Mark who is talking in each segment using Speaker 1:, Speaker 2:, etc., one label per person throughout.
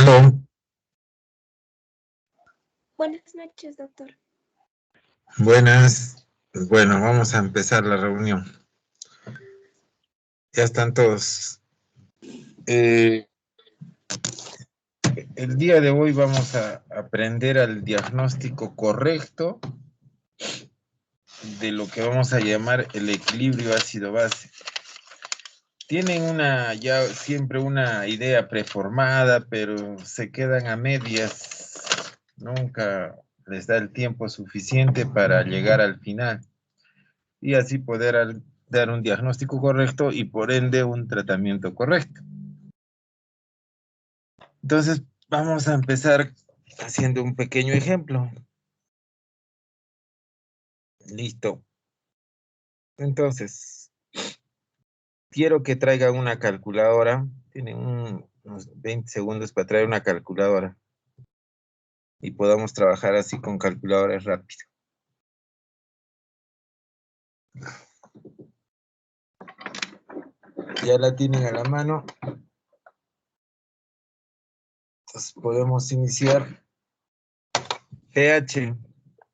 Speaker 1: Aló.
Speaker 2: Buenas noches, doctor.
Speaker 1: Buenas. Bueno, vamos a empezar la reunión. Ya están todos. El día de hoy vamos a aprender al diagnóstico correcto de lo que vamos a llamar el equilibrio ácido-base. Tienen ya siempre una idea preformada, pero se quedan a medias. Nunca les da el tiempo suficiente para llegar al final y así poder dar un diagnóstico correcto y por ende un tratamiento correcto. Entonces, vamos a empezar haciendo un pequeño ejemplo. Listo. Entonces, quiero que traigan una calculadora. Tienen unos 20 segundos para traer una calculadora. Y podamos trabajar así con calculadoras rápido. Ya la tienen a la mano. Entonces, podemos iniciar. pH,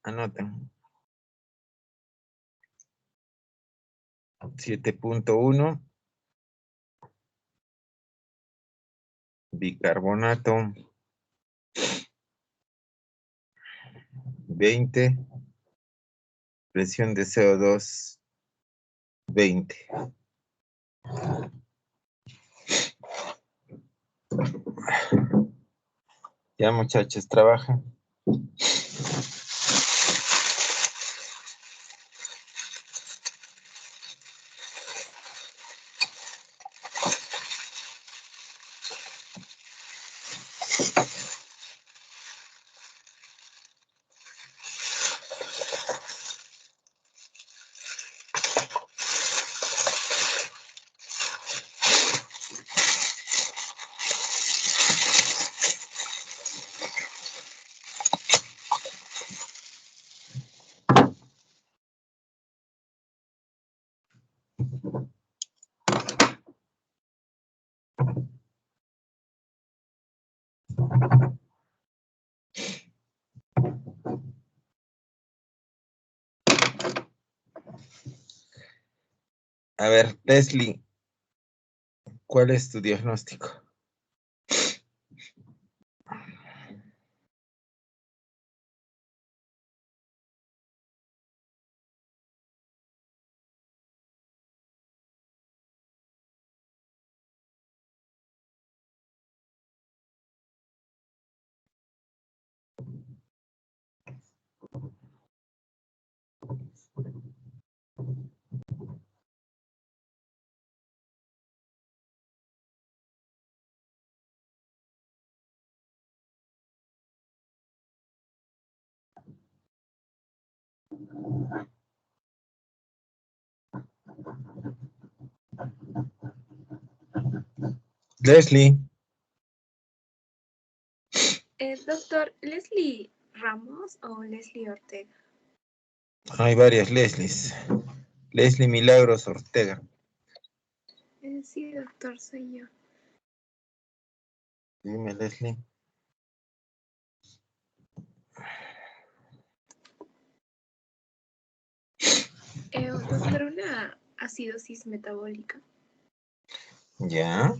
Speaker 1: anoten. 7.1. Bicarbonato. 20. Presión de CO2. 20. Ya, muchachos, trabajan. A ver, Leslie, ¿cuál es tu diagnóstico? Leslie.
Speaker 2: Doctor, ¿Leslie Ramos o Leslie Ortega?
Speaker 1: Hay varias Leslies. Leslie Milagros Ortega.
Speaker 2: Sí, doctor, soy yo.
Speaker 1: Dime, Leslie.
Speaker 2: Doctor, una acidosis metabólica.
Speaker 1: Ya.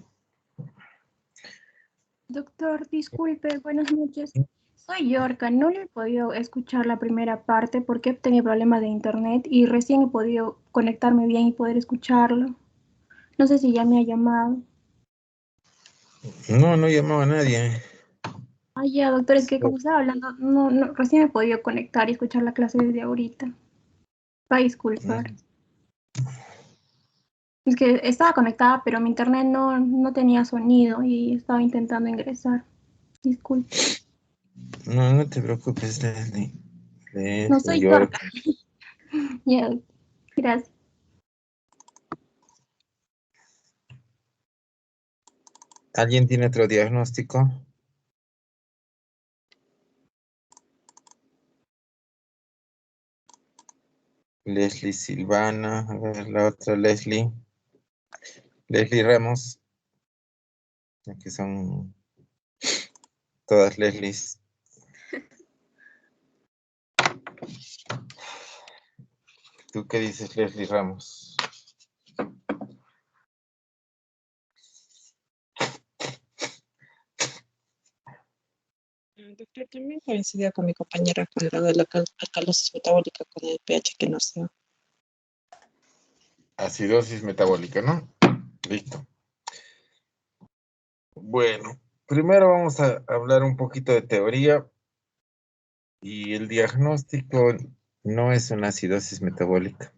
Speaker 3: Doctor, disculpe, buenas noches. Soy Yorka, no le he podido escuchar la primera parte porque he tenido problemas de internet y recién he podido conectarme bien y poder escucharlo. No sé si ya me ha llamado.
Speaker 1: No llamaba a nadie.
Speaker 3: Ah, ya, doctor, es que como estaba hablando, recién he podido conectar y escuchar la clase desde ahorita. Va a disculpar. Es que estaba conectada, pero mi internet no tenía sonido y estaba intentando ingresar. Disculpe.
Speaker 1: No te preocupes, Leslie.
Speaker 3: No
Speaker 1: Leslie
Speaker 3: soy
Speaker 1: York.
Speaker 3: Yorka. Ya, gracias.
Speaker 1: ¿Alguien tiene otro diagnóstico? Leslie Silvana. A ver, la otra Leslie. Leslie Ramos. Aquí son Todas Leslies. ¿Tú qué dices, Leslie Ramos?
Speaker 4: Doctor, también coincidía con mi compañera con el grado de la alcalosis metabólica con el pH que no sea.
Speaker 1: Acidosis metabólica, ¿no? Listo. Bueno, primero vamos a hablar un poquito de teoría. Y el diagnóstico no es una acidosis metabólica.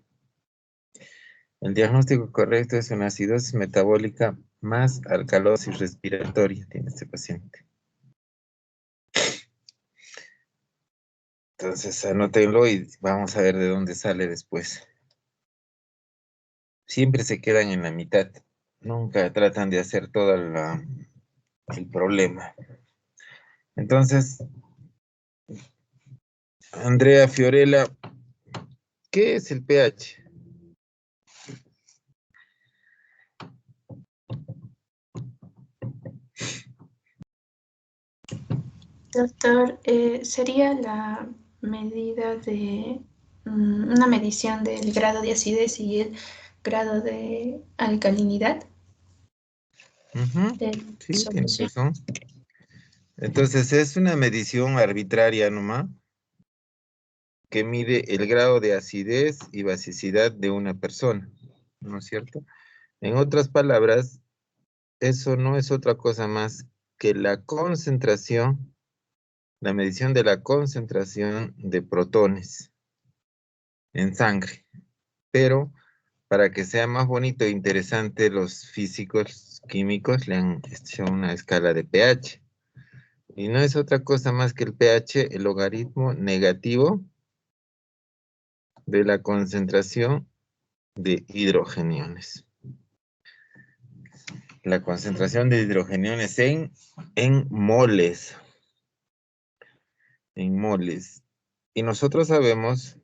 Speaker 1: El diagnóstico correcto es una acidosis metabólica más alcalosis respiratoria, tiene este paciente. Entonces, anótenlo y vamos a ver de dónde sale después. Siempre se quedan en la mitad. Nunca tratan de hacer todo el problema. Entonces, Andrea Fiorella, ¿qué es el pH?
Speaker 3: Doctor, sería la medida de una medición del grado de acidez y el grado de alcalinidad de
Speaker 1: Sí, tienes
Speaker 3: solución.
Speaker 1: razón. Entonces, es una medición arbitraria nomás, que mide el grado de acidez y basicidad de una persona, ¿no es cierto? En otras palabras, eso no es otra cosa más que la concentración, la medición de la concentración de protones en sangre. Pero para que sea más bonito e interesante, los físicos químicos le han hecho una escala de pH. Y no es otra cosa más que el pH, el logaritmo negativo de la concentración de hidrogeniones. La concentración de hidrogeniones en moles. En moles. Y nosotros sabemos,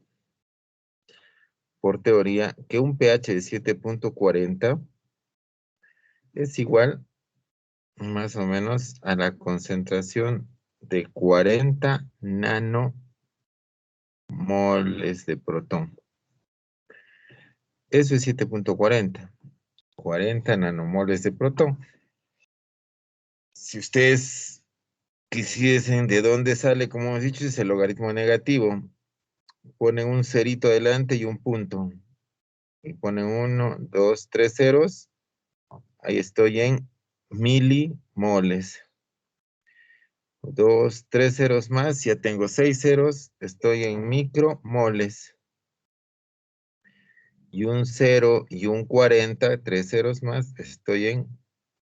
Speaker 1: por teoría, que un pH de 7.40 es igual más o menos a la concentración de 40 nanomoles de protón. Eso es 7.40. 40 nanomoles de protón. Si ustedes quisiesen de dónde sale, como hemos dicho, es el logaritmo negativo. Ponen un cerito adelante y un punto. Y ponen 1, 2, 3 ceros. Ahí estoy en milimoles. 2, 3 ceros más, ya tengo 6 ceros. Estoy en micromoles. Y un 0 y un 40, 3 ceros más, estoy en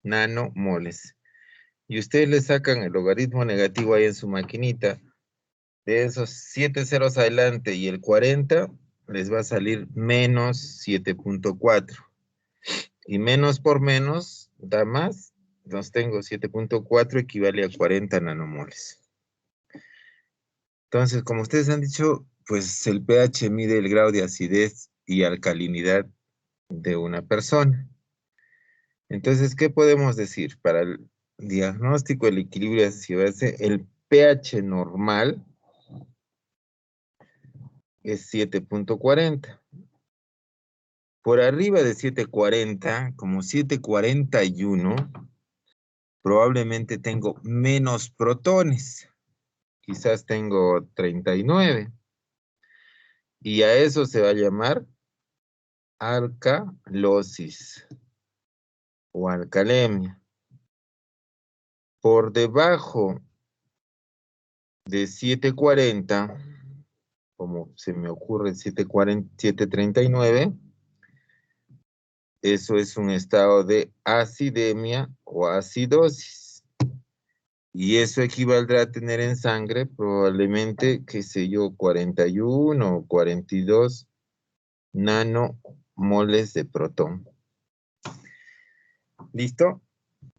Speaker 1: nanomoles. Y ustedes le sacan el logaritmo negativo ahí en su maquinita. De esos 7 ceros adelante y el 40, les va a salir menos 7.4. Y menos por menos da más. Entonces tengo 7.4 equivale a 40 nanomoles. Entonces, como ustedes han dicho, pues el pH mide el grado de acidez y alcalinidad de una persona. Entonces, ¿qué podemos decir? Para el diagnóstico del equilibrio de acidez, el pH normal es 7.40. Por arriba de 7.40, como 7.41, probablemente tengo menos protones. Quizás tengo 39. Y a eso se va a llamar alcalosis o alcalemia. Por debajo de 7.40, como se me ocurre 7.39, eso es un estado de acidemia o acidosis. Y eso equivaldrá a tener en sangre probablemente, qué sé yo, 41 o 42 nanomoles de protón. ¿Listo?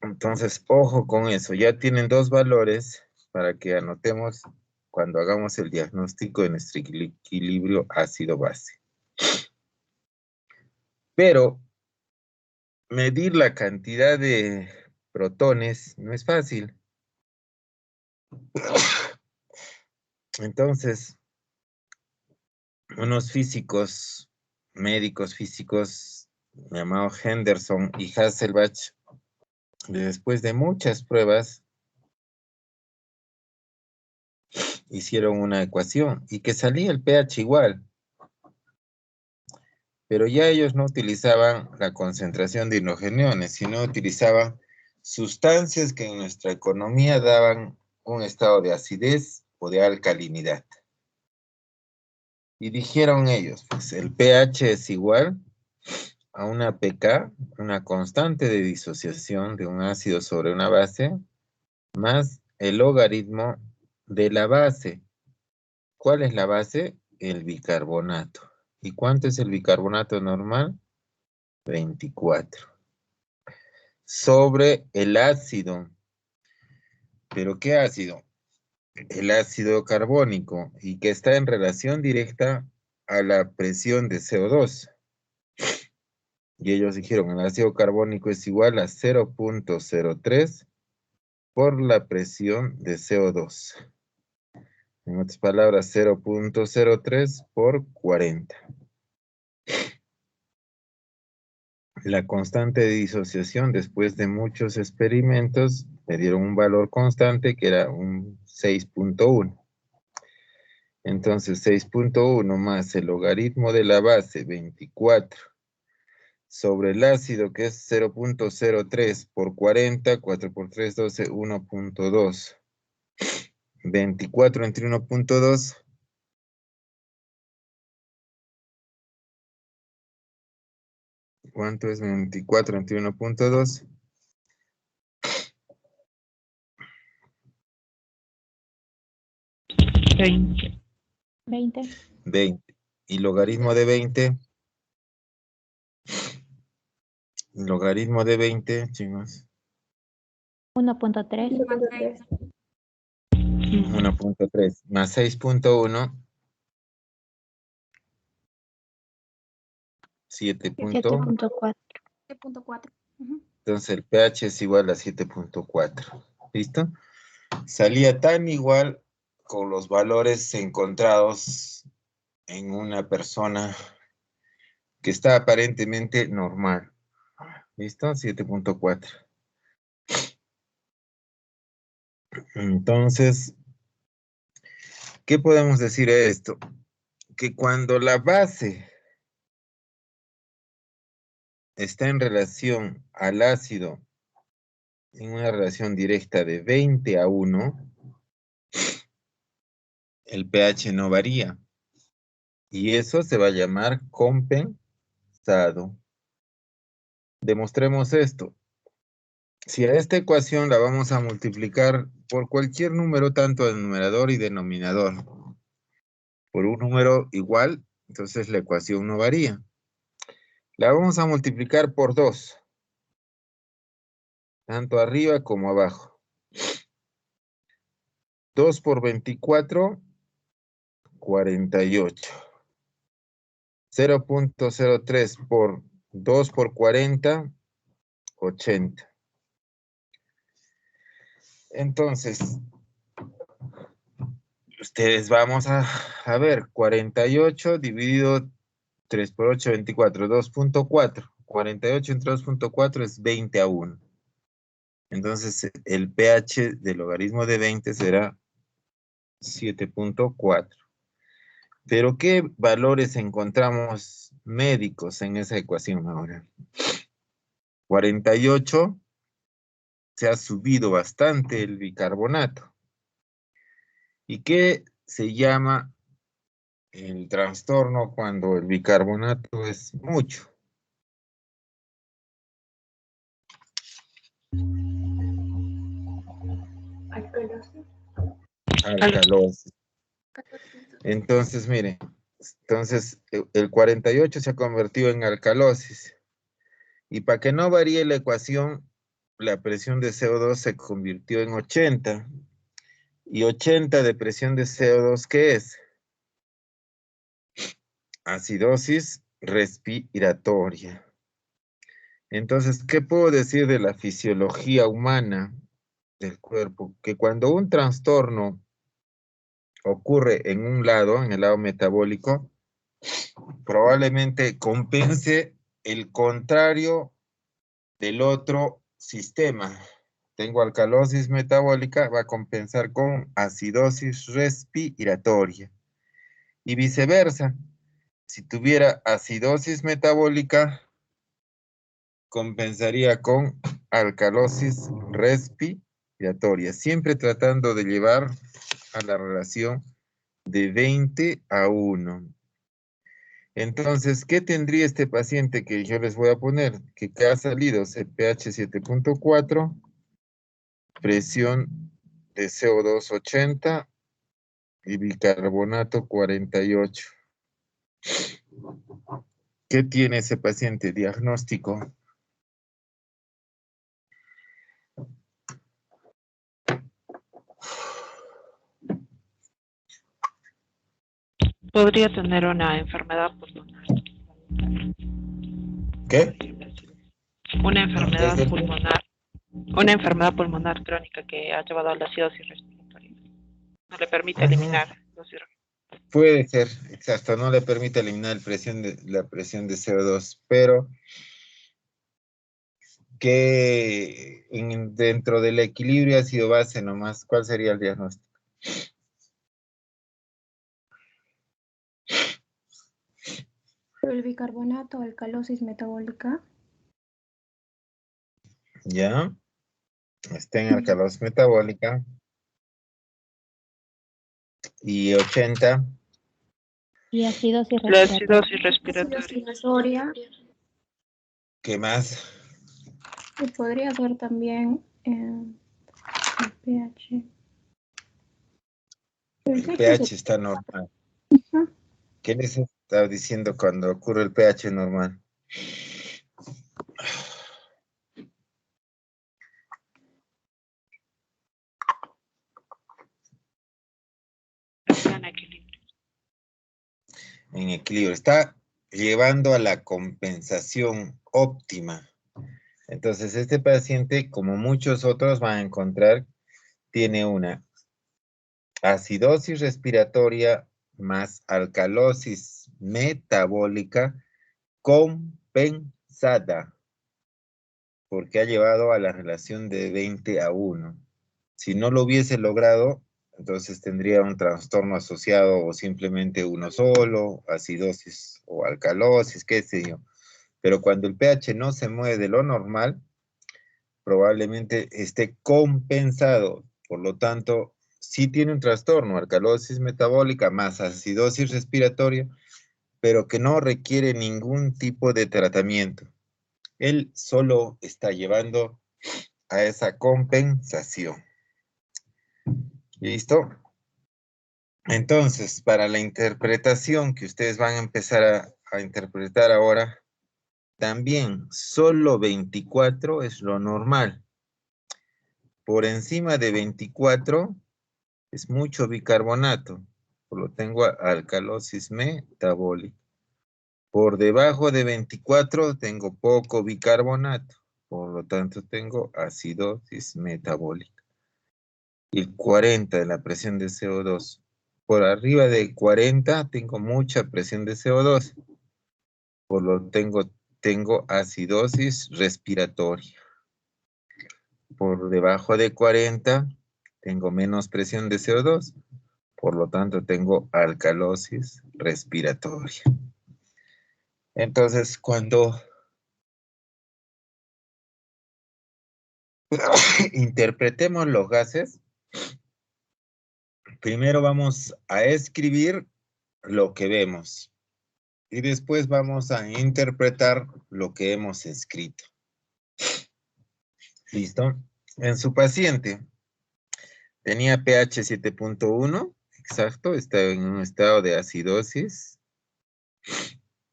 Speaker 1: Entonces, ojo con eso. Ya tienen dos valores para que anotemos cuando hagamos el diagnóstico de nuestro equilibrio ácido-base. Pero medir la cantidad de protones no es fácil. Entonces, unos físicos, médicos físicos, llamados Henderson y Hasselbalch, después de muchas pruebas, hicieron una ecuación y que salía el pH igual. Pero ya ellos no utilizaban la concentración de hidrogeniones, sino utilizaban sustancias que en nuestra economía daban un estado de acidez o de alcalinidad. Y dijeron ellos, pues el pH es igual a una pK, una constante de disociación de un ácido sobre una base, más el logaritmo de la base. ¿Cuál es la base? El bicarbonato. ¿Y cuánto es el bicarbonato normal? 24. Sobre el ácido. ¿Pero qué ácido? El ácido carbónico, y que está en relación directa a la presión de CO2. Y ellos dijeron, el ácido carbónico es igual a 0.03 por la presión de CO2. En otras palabras, 0.03 por 40. La constante de disociación, después de muchos experimentos, le dieron un valor constante que era un 6.1. Entonces, 6.1 más el logaritmo de la base, 24, sobre el ácido, que es 0.03 por 40, 4 por 3, 12, 1.2. 24 entre 1.2. ¿Cuánto es 24 entre 1.2?
Speaker 3: 20.
Speaker 1: 20. ¿Y logaritmo de 20? Logaritmo de 20, chicos.
Speaker 3: 1.3.
Speaker 1: 1.3 más 6.1. 7.4.
Speaker 3: 7.4.
Speaker 1: Entonces el pH es igual a 7.4. ¿Listo? Salía tan igual con los valores encontrados en una persona que está aparentemente normal. ¿Listo? 7.4. Entonces, ¿qué podemos decir de esto? Que cuando la base está en relación al ácido, en una relación directa de 20 a 1, el pH no varía. Y eso se va a llamar compensado. Demostremos esto. Si a esta ecuación la vamos a multiplicar por cualquier número, tanto de numerador y denominador, por un número igual, entonces la ecuación no varía. La vamos a multiplicar por 2, tanto arriba como abajo. 2 por 24, 48. 0.03 por 2 por 40, 80. Entonces, ustedes vamos a ver, 48 dividido 3 por 8, 24, 2.4. 48 entre 2.4 es 20 a 1. Entonces, el pH del logaritmo de 20 será 7.4. Pero, ¿qué valores encontramos médicos en esa ecuación ahora? 48, se ha subido bastante el bicarbonato. ¿Y qué se llama el trastorno cuando el bicarbonato es mucho? Alcalosis. Entonces, miren, el 48 se ha convertido en alcalosis. Y para que no varíe la ecuación, la presión de CO2 se convirtió en 80. Y 80 de presión de CO2, ¿qué es? Acidosis respiratoria. Entonces, ¿qué puedo decir de la fisiología humana del cuerpo, que cuando un trastorno ocurre en un lado, en el lado metabólico, probablemente compense el contrario del otro sistema. Tengo alcalosis metabólica, va a compensar con acidosis respiratoria. Y viceversa, si tuviera acidosis metabólica, compensaría con alcalosis respiratoria, siempre tratando de llevar a la relación de 20:1. Entonces, ¿qué tendría este paciente que yo les voy a poner? Que ha salido pH 7.4, presión de CO2 80 y bicarbonato 48. ¿Qué tiene ese paciente? Diagnóstico.
Speaker 4: Podría tener una enfermedad pulmonar.
Speaker 1: ¿Qué?
Speaker 4: Una enfermedad
Speaker 1: Desde el-
Speaker 4: pulmonar. Una enfermedad pulmonar crónica que ha llevado a la acidosis respiratoria. No le permite eliminar los
Speaker 1: Puede ser, exacto, no le permite eliminar la presión de CO2, pero que dentro del equilibrio ácido-base nomás, ¿cuál sería el diagnóstico?
Speaker 3: El bicarbonato, alcalosis metabólica.
Speaker 1: ¿Ya? Está en alcalosis metabólica. Y 80.
Speaker 5: Y acidosis
Speaker 4: La
Speaker 5: respiratoria.
Speaker 4: acidosis respiratoria.
Speaker 3: Respiratoria.
Speaker 1: ¿Qué más?
Speaker 3: Y podría ser también el pH.
Speaker 1: El pH está normal. ¿Qué les estaba diciendo cuando ocurre el pH normal?
Speaker 4: Está en equilibrio.
Speaker 1: En equilibrio. Está llevando a la compensación óptima. Entonces, este paciente, como muchos otros, van a encontrar, tiene una acidosis respiratoria más alcalosis metabólica compensada, porque ha llevado a la relación de 20:1. Si no lo hubiese logrado, entonces tendría un trastorno asociado o simplemente uno solo, acidosis o alcalosis, qué sé yo. Pero cuando el pH no se mueve de lo normal, probablemente esté compensado. Por lo tanto, sí tiene un trastorno, alcalosis metabólica más acidosis respiratoria, pero que no requiere ningún tipo de tratamiento. Él solo está llevando a esa compensación. ¿Listo? Entonces, para la interpretación que ustedes van a empezar a interpretar ahora, también solo 24 es lo normal. Por encima de 24 es mucho bicarbonato, por lo tengo alcalosis metabólica. Por debajo de 24 tengo poco bicarbonato, por lo tanto tengo acidosis metabólica. Y 40 de la presión de CO2. Por arriba de 40 tengo mucha presión de CO2, por lo tengo acidosis respiratoria. Por debajo de 40 tengo menos presión de CO2, por lo tanto tengo alcalosis respiratoria. Entonces, cuando interpretemos los gases, primero vamos a escribir lo que vemos y después vamos a interpretar lo que hemos escrito. ¿Listo? En su paciente tenía pH 7.1, exacto, estaba en un estado de acidosis.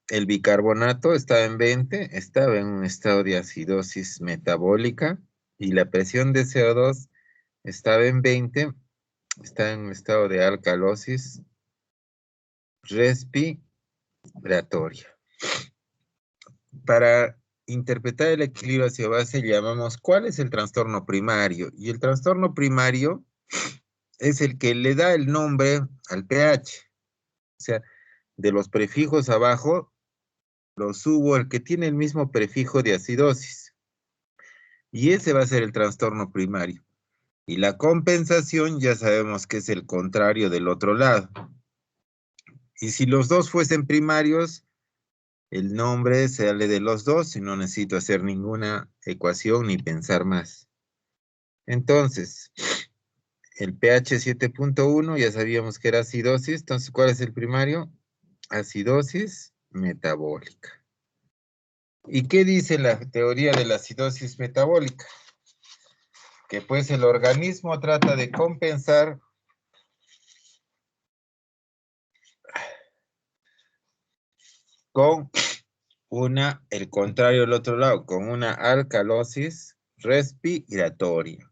Speaker 1: El bicarbonato estaba en 20, estaba en un estado de acidosis metabólica y la presión de CO2 estaba en 20, está en un estado de alcalosis respiratoria. Para interpretar el equilibrio hacia base llamamos ¿cuál es el trastorno primario? Y el trastorno primario es el que le da el nombre al pH. O sea, de los prefijos abajo, lo subo el que tiene el mismo prefijo de acidosis. Y ese va a ser el trastorno primario. Y la compensación ya sabemos que es el contrario del otro lado. Y si los dos fuesen primarios, el nombre sale de los dos y no necesito hacer ninguna ecuación ni pensar más. Entonces, el pH 7.1 ya sabíamos que era acidosis. Entonces, ¿cuál es el primario? Acidosis metabólica. ¿Y qué dice la teoría de la acidosis metabólica? Que pues el organismo trata de compensar con el contrario del otro lado, con una alcalosis respiratoria.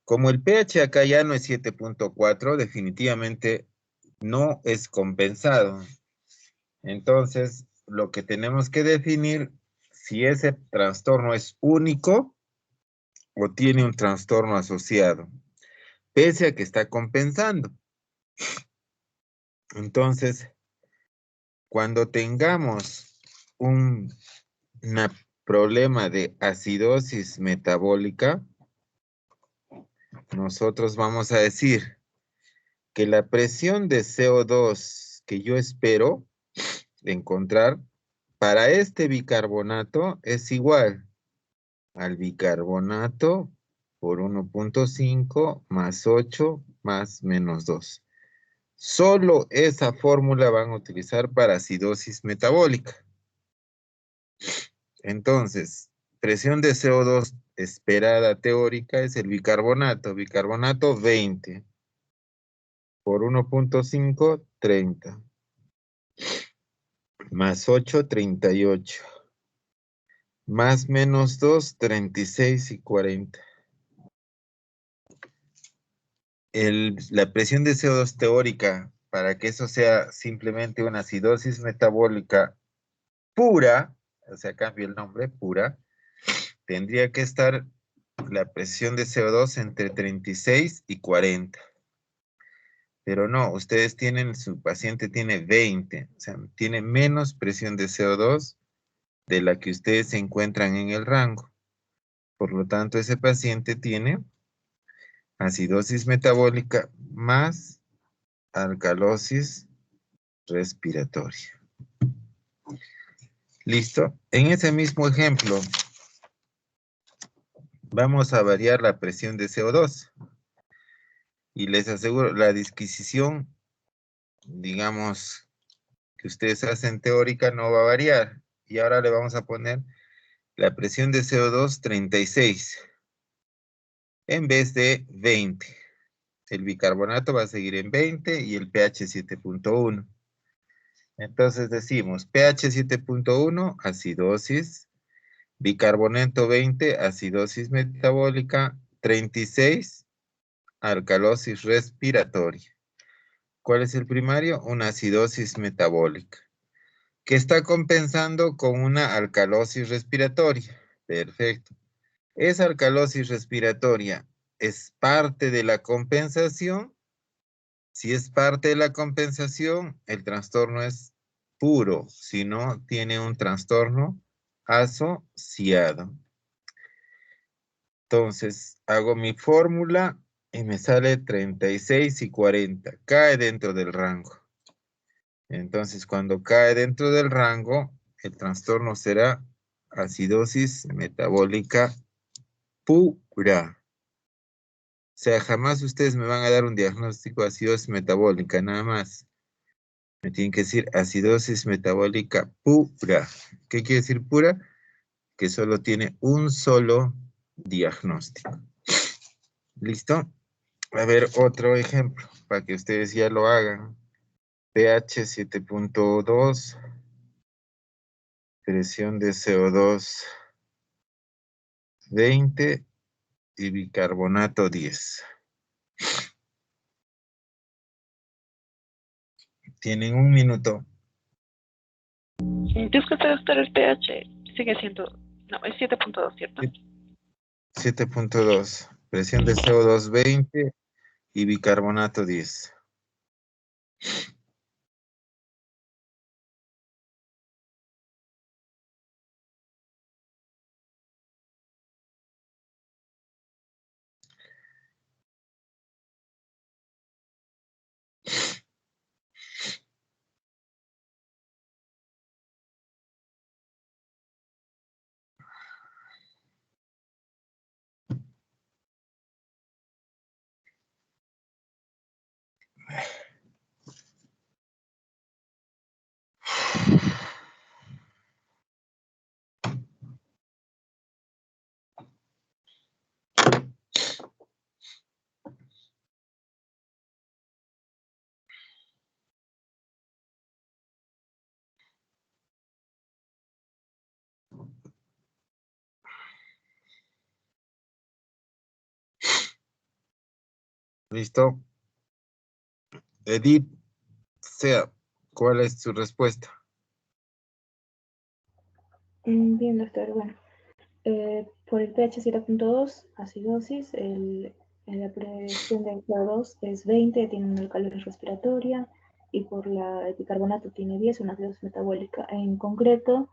Speaker 1: Como el pH acá ya no es 7.4, definitivamente no es compensado. Entonces, lo que tenemos que definir si ese trastorno es único o tiene un trastorno asociado, pese a que está compensando. Entonces, cuando tengamos un problema de acidosis metabólica, nosotros vamos a decir que la presión de CO2 que yo espero encontrar para este bicarbonato es igual al bicarbonato por 1.5 más 8 más menos 2. Solo esa fórmula van a utilizar para acidosis metabólica. Entonces, presión de CO2 esperada teórica es el bicarbonato 20 por 1.5, 30, más 8, 38, más menos 2, 36 y 40. La presión de CO2 teórica, para que eso sea simplemente una acidosis metabólica pura, o sea, cambio el nombre, pura, tendría que estar la presión de CO2 entre 36 y 40. Pero no, ustedes tienen, su paciente tiene 20, o sea, tiene menos presión de CO2 de la que ustedes se encuentran en el rango. Por lo tanto, ese paciente tiene acidosis metabólica más alcalosis respiratoria. ¿Listo? En ese mismo ejemplo, vamos a variar la presión de CO2. Y les aseguro, la disquisición, digamos, que ustedes hacen teórica no va a variar. Y ahora le vamos a poner la presión de CO2 36 en vez de 20. El bicarbonato va a seguir en 20 y el pH 7.1. Entonces decimos pH 7.1, acidosis, bicarbonato 20, acidosis metabólica, 36, alcalosis respiratoria. ¿Cuál es el primario? Una acidosis metabólica, que está compensando con una alcalosis respiratoria. Perfecto. Esa alcalosis respiratoria es parte de la compensación. Si es parte de la compensación, el trastorno es puro, si no, tiene un trastorno asociado. Entonces, hago mi fórmula y me sale 36 y 40. Cae dentro del rango. Entonces, cuando cae dentro del rango, el trastorno será acidosis metabólica pura. O sea, jamás ustedes me van a dar un diagnóstico de acidosis metabólica, nada más. Me tienen que decir acidosis metabólica pura. ¿Qué quiere decir pura? Que solo tiene un solo diagnóstico. ¿Listo? A ver, otro ejemplo, para que ustedes ya lo hagan. pH 7.2, presión de CO2 20 y bicarbonato 10. Tienen un minuto.
Speaker 4: Disculpe, doctor, el pH sigue siendo, no, es 7.2, ¿cierto?
Speaker 1: 7.2. Presión de CO2 20 y bicarbonato 10. ¿Listo? Edith, sea, ¿cuál es su respuesta?
Speaker 3: Bien, doctor. Bueno, por el pH 7.2, acidosis, la presión de CO2 es 20, tiene una alcalosis respiratoria, y por el bicarbonato tiene 10, una acidosis metabólica. En concreto,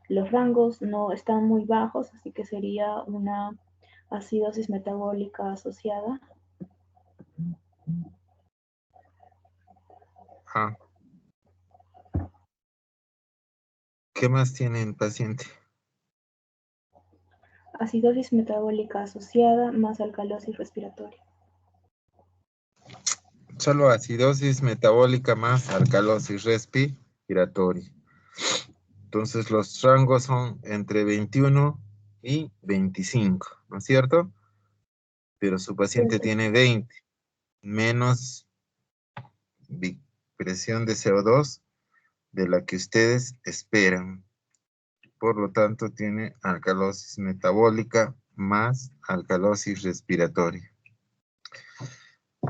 Speaker 3: los rangos no están muy bajos, así que sería una acidosis metabólica asociada.
Speaker 1: Ah. ¿Qué más tiene el paciente?
Speaker 3: Acidosis metabólica asociada más alcalosis respiratoria.
Speaker 1: Solo acidosis metabólica más alcalosis respiratoria. Entonces los rangos son entre 21 y 25, ¿no es cierto? Pero su paciente tiene 20, menos presión de CO2 de la que ustedes esperan. Por lo tanto, tiene alcalosis metabólica más alcalosis respiratoria.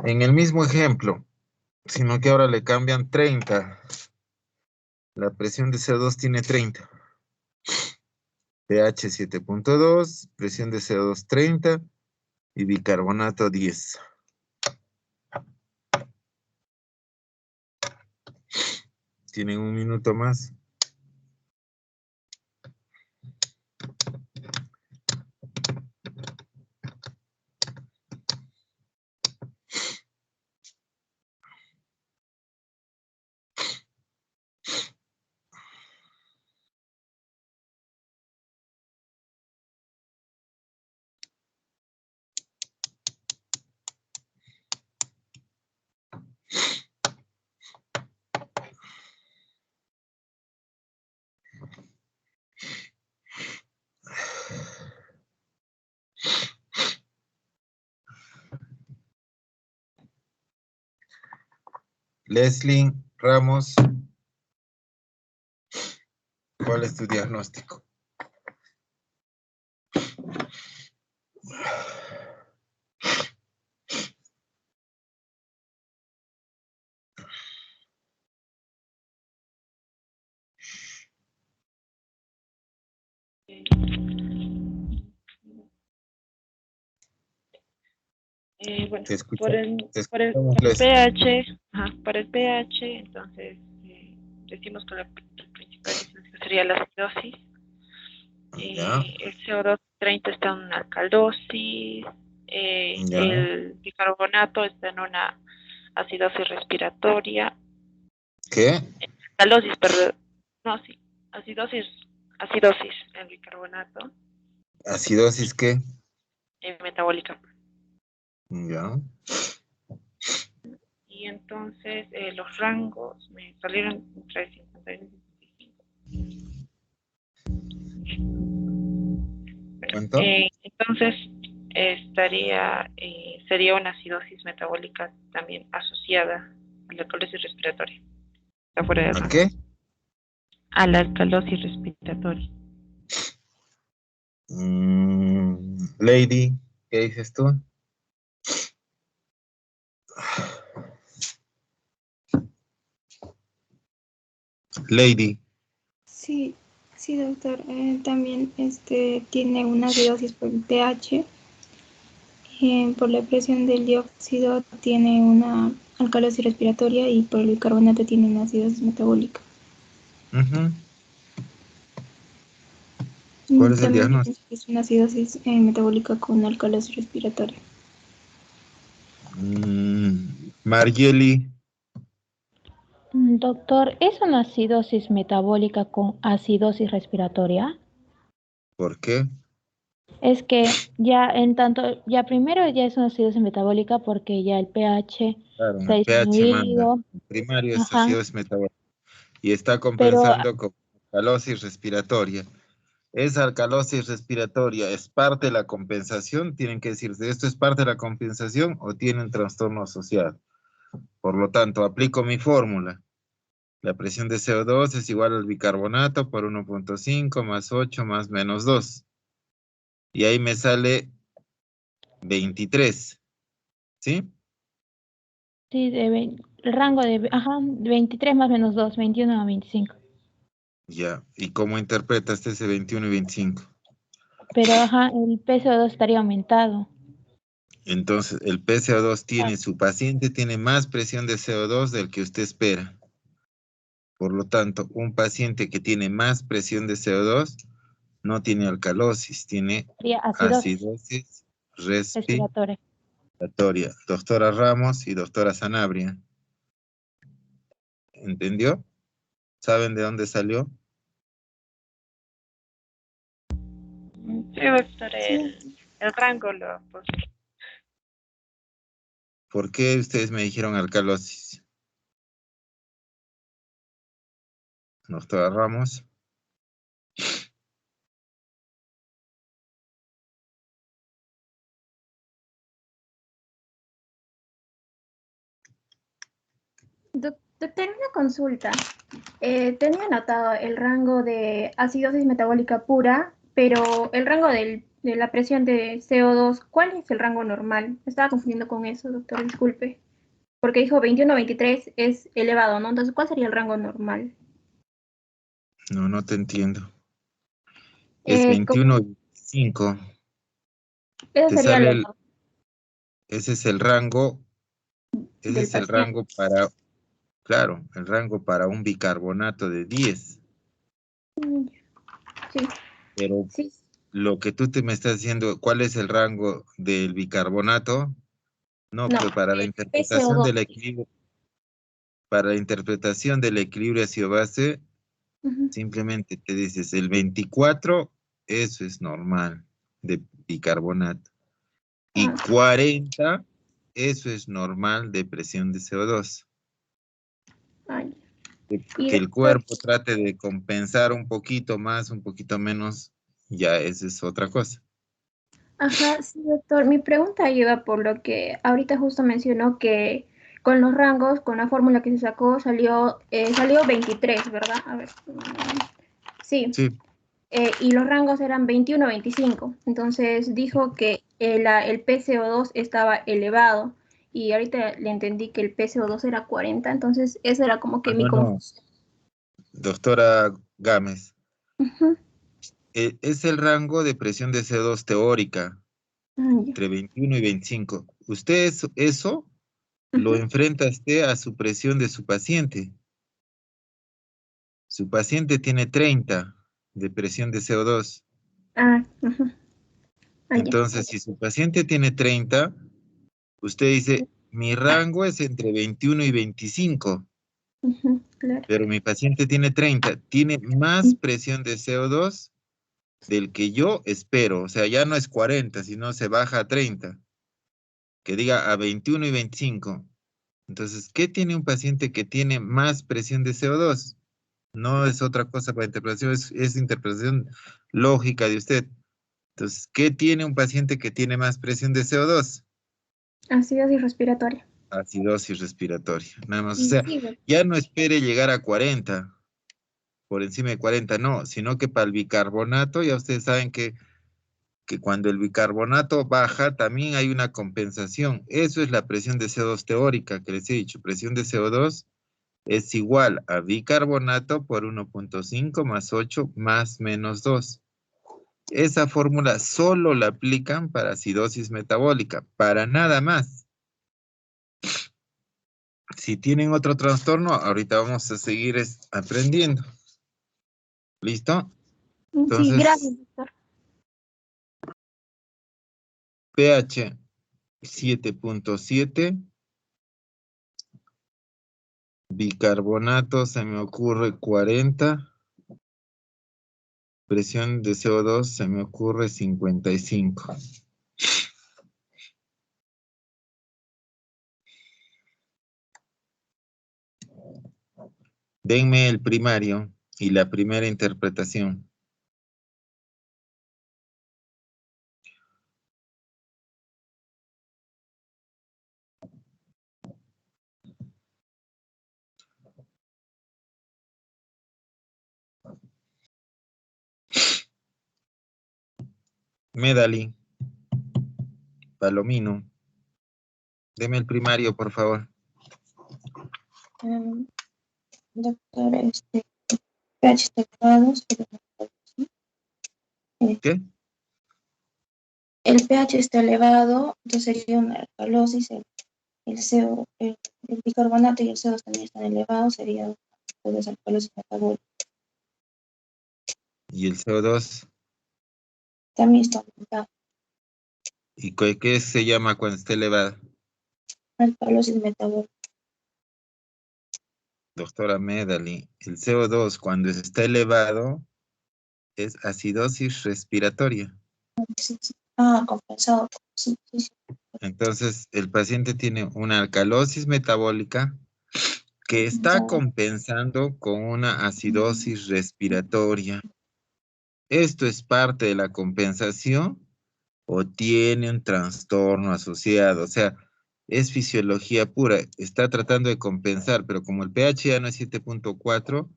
Speaker 1: En el mismo ejemplo, sino que ahora le cambian 30. La presión de CO2 tiene 30. pH 7.2, presión de CO2 30 y bicarbonato 10. Tienen un minuto más. Leslie Ramos, ¿cuál es tu diagnóstico?
Speaker 4: Bueno,
Speaker 1: Te escucho,
Speaker 4: por
Speaker 1: te
Speaker 4: por el
Speaker 1: escuchamos, Leslie.
Speaker 4: pH, por el pH, entonces decimos que el principal diagnóstico sería la acidosis.
Speaker 1: Ya,
Speaker 4: El CO2 30 está en una alcalosis,
Speaker 1: ya.
Speaker 4: el bicarbonato está en una acidosis respiratoria,
Speaker 1: ¿Qué?
Speaker 4: alcalosis, perdón, no, sí, acidosis, el bicarbonato,
Speaker 1: ¿Acidosis qué?
Speaker 4: metabólica.
Speaker 1: Ya.
Speaker 4: Y entonces los rangos me salieron entre 51 y 55.
Speaker 1: ¿Cuánto?
Speaker 4: Entonces sería una acidosis metabólica también asociada a la alcalosis respiratoria. Está fuera del
Speaker 1: ¿A
Speaker 4: rango.
Speaker 1: qué?
Speaker 4: A la alcalosis respiratoria.
Speaker 1: Lady, ¿qué dices tú? Lady.
Speaker 2: Sí,
Speaker 3: Sí, doctor. También tiene una acidosis por el pH. Por la presión del dióxido tiene una alcalosis respiratoria y por el bicarbonato tiene una acidosis metabólica.
Speaker 1: Ujú. ¿Cuál es el
Speaker 3: También
Speaker 1: diagnóstico?
Speaker 3: es una acidosis metabólica con alcalosis respiratoria.
Speaker 1: Margeli,
Speaker 5: Doctor, ¿es una acidosis metabólica con acidosis respiratoria?
Speaker 1: ¿por qué?
Speaker 5: Es que ya en tanto, ya primero ya es una acidosis metabólica porque ya el pH
Speaker 1: Claro,
Speaker 5: se ha
Speaker 1: el pH manda.
Speaker 5: disminuido,
Speaker 1: El primario es
Speaker 5: ajá,
Speaker 1: acidosis metabólica y está
Speaker 5: pero
Speaker 1: compensando con alcalosis respiratoria. Esa alcalosis respiratoria es parte de la compensación. Tienen que decirse, ¿esto es parte de la compensación o tiene un trastorno asociado? Por lo tanto, aplico mi fórmula. La presión de CO2 es igual al bicarbonato por 1.5 más 8 más menos 2. Y ahí me sale 23. ¿Sí?
Speaker 5: sí, el rango de, ajá, 23 más menos 2, 21 a 25.
Speaker 1: Ya. ¿Y cómo interpretas ese 21 y 25?
Speaker 5: Pero ajá, el PCO2 estaría aumentado.
Speaker 1: Entonces, el PCO2 tiene, su paciente tiene más presión de CO2 del que usted espera. Por lo tanto, un paciente que tiene más presión de CO2 no tiene alcalosis, tiene
Speaker 5: Sería acidosis
Speaker 1: acidosis respiratoria.
Speaker 5: respiratoria.
Speaker 1: Doctora Ramos y doctora Sanabria. ¿Entendió? ¿Saben de dónde salió?
Speaker 4: Sí, doctor,
Speaker 3: Sí,
Speaker 4: el rango lo pues,
Speaker 1: ¿Por qué ustedes me dijeron alcalosis? Doctora Ramos.
Speaker 3: doctor, una consulta. Tenía anotado el rango de acidosis metabólica pura, pero el rango de la presión de CO2, ¿cuál es el rango normal? Me estaba confundiendo con eso, doctor, disculpe. Porque dijo 21-23 es elevado, ¿no? Entonces, ¿cuál sería el rango normal?
Speaker 1: No, no te entiendo. Es
Speaker 3: Como
Speaker 1: 21 y 5.
Speaker 3: eso
Speaker 1: Te
Speaker 3: sería
Speaker 1: sale
Speaker 3: lo
Speaker 1: ese es el rango, ese
Speaker 3: del
Speaker 1: es el
Speaker 3: paciente.
Speaker 1: rango para, claro, el rango para un bicarbonato de 10.
Speaker 3: Sí,
Speaker 1: Pero
Speaker 3: sí.
Speaker 1: lo que tú me estás diciendo, ¿cuál es el rango del bicarbonato? No,
Speaker 3: No,
Speaker 1: pues para la
Speaker 3: el
Speaker 1: interpretación
Speaker 3: PCO2.
Speaker 1: del equilibrio, para la interpretación del equilibrio ácido-base,
Speaker 3: Ujú.
Speaker 1: simplemente te dices el 24, eso es normal de bicarbonato. Y
Speaker 3: Ah,
Speaker 1: 40, eso es normal de presión de CO2.
Speaker 3: ay.
Speaker 1: Que,
Speaker 3: Y
Speaker 1: que el
Speaker 3: doctor,
Speaker 1: cuerpo trate de compensar un poquito más, un poquito menos, ya eso es otra cosa.
Speaker 3: ajá, sí, doctor. Mi pregunta iba por lo que ahorita justo mencionó que con los rangos, con la fórmula que se sacó, salió 23, ¿verdad? A ver. Sí,
Speaker 1: Sí.
Speaker 3: y los rangos eran 21-25. Entonces dijo que el PCO2 estaba elevado y ahorita le entendí que el PCO2 era 40. Entonces esa era como que mi
Speaker 1: No, no,
Speaker 3: confusión.
Speaker 1: doctora Gámez,
Speaker 3: Ujú.
Speaker 1: es el rango de presión de CO2 teórica,
Speaker 3: Ah, ya.
Speaker 1: entre 21 y 25. Usted eso lo
Speaker 3: Ujú.
Speaker 1: enfrenta usted a su presión de su paciente. Su paciente tiene 30 de presión de CO2.
Speaker 3: Ah, ujú. Ah, ya.
Speaker 1: Entonces, si su paciente tiene 30, usted dice, mi rango es entre 21 y 25,
Speaker 3: Ujú, claro.
Speaker 1: pero mi paciente tiene 30, tiene más presión de CO2 del que yo espero. O sea, ya no es 40, sino se baja a 30, que diga a 21 y 25. Entonces, ¿qué tiene un paciente que tiene más presión de CO2? No es otra cosa para interpretación, es interpretación lógica de usted. Entonces, ¿qué tiene un paciente que tiene más presión de CO2?
Speaker 3: Acidosis respiratoria.
Speaker 1: Acidosis respiratoria, nada más. O
Speaker 3: Y
Speaker 1: sea,
Speaker 3: sí,
Speaker 1: ya no espere llegar a 40, por encima de 40, no, sino que para el bicarbonato, ya ustedes saben que cuando el bicarbonato baja, también hay una compensación. Eso es la presión de CO2 teórica que les he dicho, presión de CO2 es igual a bicarbonato por 1.5 más 8 más menos 2. Esa fórmula solo la aplican para acidosis metabólica, para nada más. Si tienen otro trastorno, ahorita vamos a seguir aprendiendo. ¿Listo?
Speaker 3: Sí,
Speaker 1: Entonces,
Speaker 3: gracias, doctor.
Speaker 1: pH 7.7. Bicarbonato se me ocurre 40. Presión de CO2 se me ocurre 55. Denme el primario y la primera interpretación. Medali. Palomino. Deme el primario, por favor.
Speaker 6: Doctor, pH está elevado,
Speaker 1: ¿Qué?
Speaker 6: el pH está elevado, entonces sería una alcalosis, el bicarbonato y el CO2 también están elevados, sería una alcalosis metabólica.
Speaker 1: ¿Y el CO2?
Speaker 6: También está aumentado,
Speaker 1: ¿Y qué se llama cuando está elevado?
Speaker 6: alcalosis metabólica.
Speaker 1: Doctora Medali, el CO2 cuando está elevado es acidosis respiratoria.
Speaker 6: Sí, sí. Compensado. Sí, sí, sí.
Speaker 1: Entonces, el paciente tiene una alcalosis metabólica que está
Speaker 6: Compensado.
Speaker 1: compensando con una acidosis respiratoria. ¿Esto es parte de la compensación o tiene un trastorno asociado? O sea, es fisiología pura. Está tratando de compensar, pero como el pH ya no es 7.4,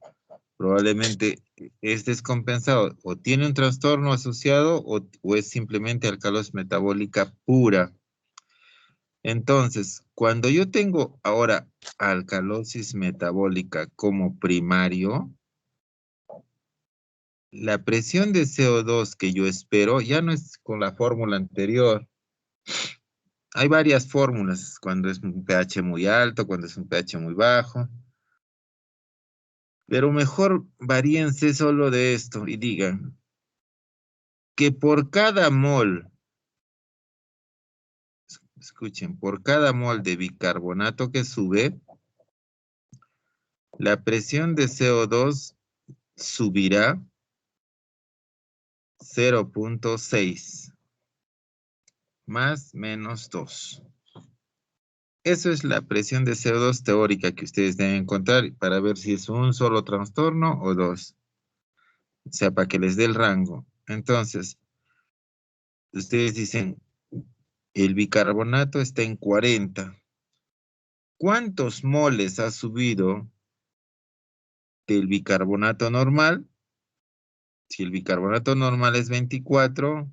Speaker 1: probablemente es descompensado. O tiene un trastorno asociado o es simplemente alcalosis metabólica pura. Entonces, cuando yo tengo ahora alcalosis metabólica como primario, la presión de CO2 que yo espero ya no es con la fórmula anterior. Hay varias fórmulas, cuando es un pH muy alto, cuando es un pH muy bajo. Pero mejor varíense solo de esto y digan que por cada mol, escuchen, por cada mol de bicarbonato que sube, la presión de CO2 subirá 0.6 más menos 2. Eso es la presión de CO2 teórica que ustedes deben encontrar para ver si es un solo trastorno o dos. O sea, para que les dé el rango. Entonces, ustedes dicen, el bicarbonato está en 40. ¿Cuántos moles ha subido del bicarbonato normal? Si el bicarbonato normal es 24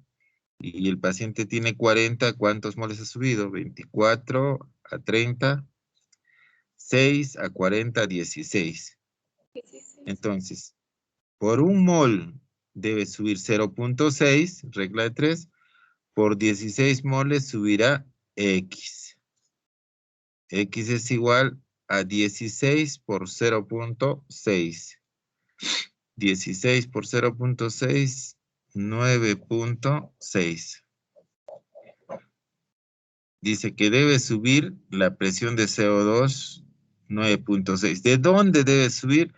Speaker 1: y el paciente tiene 40, ¿cuántos moles ha subido? 24 a 30, 6 a 40, 16.
Speaker 2: 16.
Speaker 1: Entonces, por un mol debe subir 0.6, regla de 3, por 16 moles subirá X. X es igual a 16 por 0.6. 16 por 0.6, 9.6. Dice que debe subir la presión de CO2 9.6. ¿De dónde debe subir?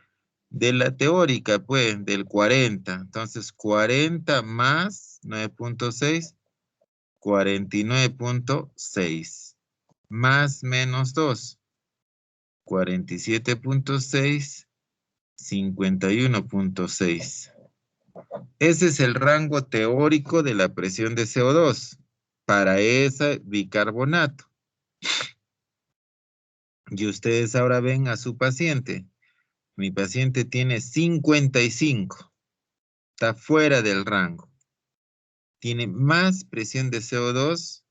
Speaker 1: De la teórica, pues, del 40. Entonces, 40 más 9.6, 49.6. Más menos 2, 47.6, 51.6. Ese es el rango teórico de la presión de CO2 para ese bicarbonato. Y ustedes ahora ven a su paciente. Mi paciente tiene 55. Está fuera del rango. Tiene más presión de CO2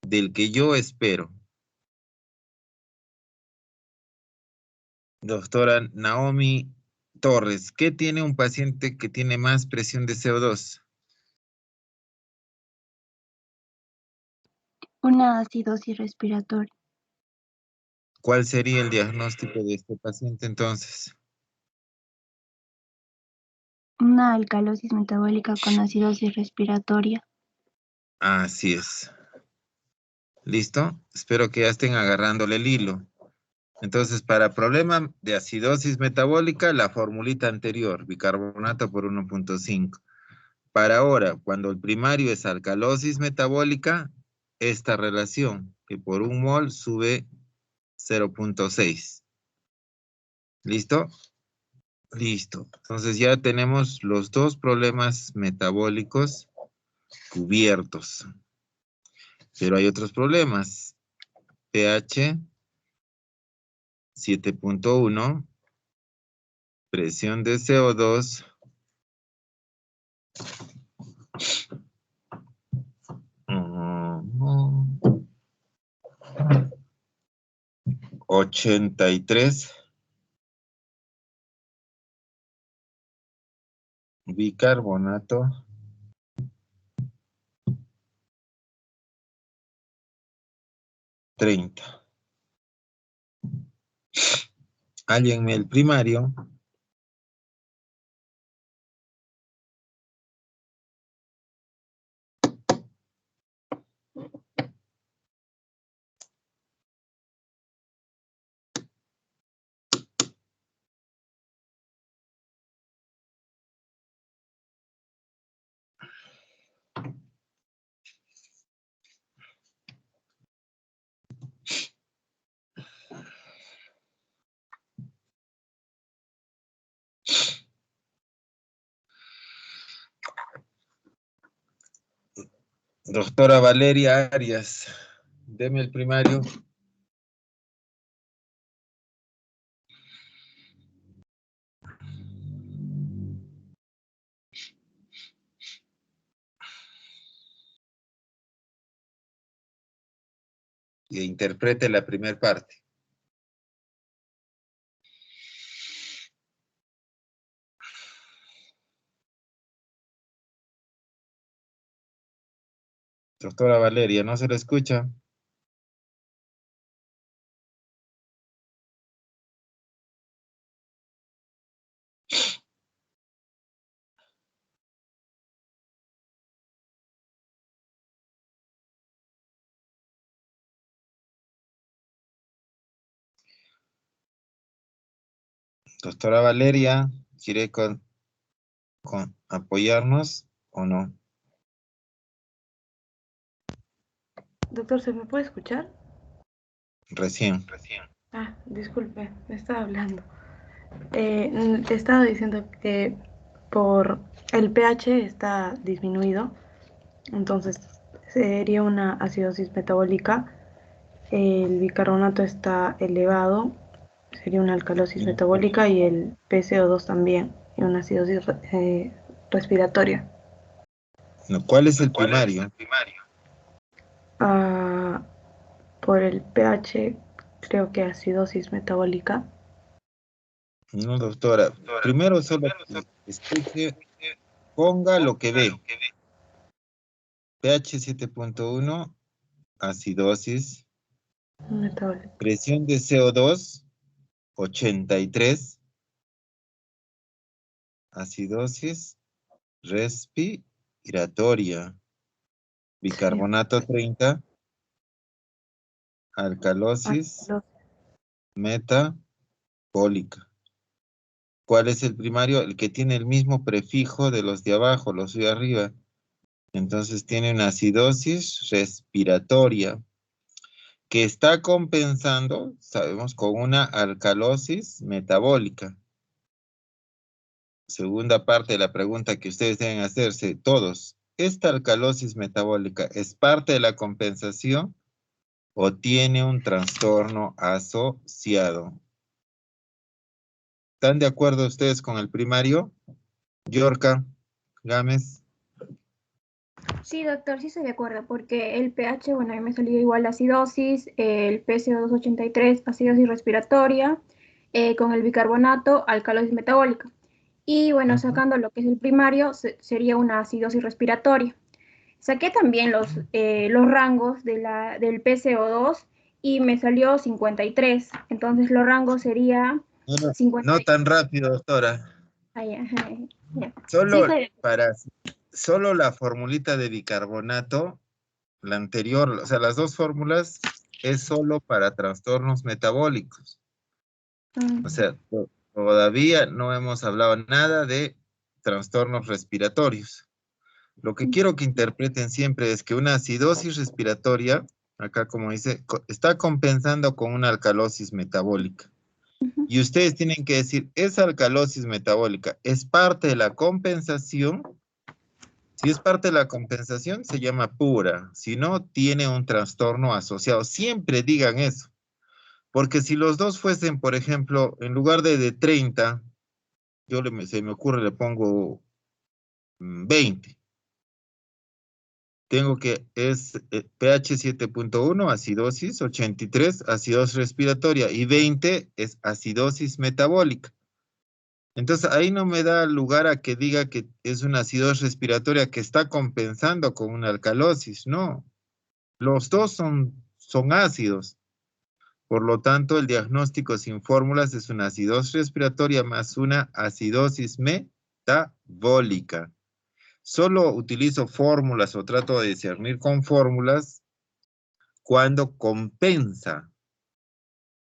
Speaker 1: del que yo espero. Doctora Naomi Torres, ¿qué tiene un paciente que tiene más presión de CO2?
Speaker 7: Una acidosis respiratoria.
Speaker 1: ¿Cuál sería el diagnóstico de este paciente entonces?
Speaker 7: Una alcalosis metabólica con acidosis respiratoria.
Speaker 1: Así es. ¿Listo? Espero que ya estén agarrándole el hilo. Entonces, para problema de acidosis metabólica, la formulita anterior, bicarbonato por 1.5. Para ahora, cuando el primario es alcalosis metabólica, esta relación, que por un mol sube 0.6. ¿Listo? Listo. Entonces ya tenemos los dos problemas metabólicos cubiertos. Pero hay otros problemas. pH 7.1, presión de CO2 83, bicarbonato 30. Hállenme el primario. Doctora Valeria Arias, deme el primario. E interprete la primera parte. Doctora Valeria, ¿no se le escucha? Doctora Valeria, ¿quiere apoyarnos o no?
Speaker 8: Doctor, ¿se me puede escuchar?
Speaker 1: Recién.
Speaker 8: Ah, disculpe, me estaba hablando. Te estaba diciendo que por el pH está disminuido, entonces sería una acidosis metabólica. El bicarbonato está elevado, sería una alcalosis metabólica, y el PCO2 también, y una acidosis respiratoria.
Speaker 1: No, ¿cuál es el primario?
Speaker 8: Por el pH, creo que acidosis metabólica.
Speaker 1: No, doctora. Primero solo escuche, ponga lo que ve. pH 7.1, acidosis.
Speaker 8: Metabólica.
Speaker 1: Presión de CO2, 83. Acidosis respiratoria. Bicarbonato 30. Alcalosis metabólica. ¿Cuál es el primario? El que tiene el mismo prefijo de los de abajo, los de arriba. Entonces tiene una acidosis respiratoria que está compensando, sabemos, con una alcalosis metabólica. Segunda parte de la pregunta que ustedes deben hacerse todos. ¿Esta alcalosis metabólica es parte de la compensación o tiene un trastorno asociado? ¿Están de acuerdo ustedes con el primario? Yorka, Gámez.
Speaker 3: Sí, doctor, sí estoy de acuerdo, porque el pH, bueno, a mí me salió igual la acidosis, el PCO2 83, acidosis respiratoria, con el bicarbonato alcalosis metabólica. Y bueno, sacando lo que es el primario, sería una acidosis respiratoria. Saqué también los rangos del PCO2 y me salió 53. Entonces los rangos sería
Speaker 1: No,
Speaker 3: 50.
Speaker 1: no tan rápido, doctora.
Speaker 3: Ay, ajá, ya.
Speaker 1: Solo
Speaker 3: Sí,
Speaker 1: solo la formulita de bicarbonato, la anterior, o sea, las dos fórmulas es solo para trastornos metabólicos. O sea, todavía no hemos hablado nada de trastornos respiratorios. Lo que quiero que interpreten siempre es que una acidosis respiratoria, acá como dice, está compensando con una alcalosis metabólica. Y ustedes tienen que decir, ¿esa alcalosis metabólica es parte de la compensación? Si es parte de la compensación, se llama pura. Si no, tiene un trastorno asociado. Siempre digan eso. Porque si los dos fuesen, por ejemplo, en lugar de 30, se me ocurre, le pongo 20. Tengo que es pH 7.1, acidosis, 83, acidosis respiratoria, y 20 es acidosis metabólica. Entonces ahí no me da lugar a que diga que es una acidosis respiratoria que está compensando con una alcalosis, no. Los dos son ácidos. Por lo tanto, el diagnóstico sin fórmulas es una acidosis respiratoria más una acidosis metabólica. Solo utilizo fórmulas o trato de discernir con fórmulas cuando compensa.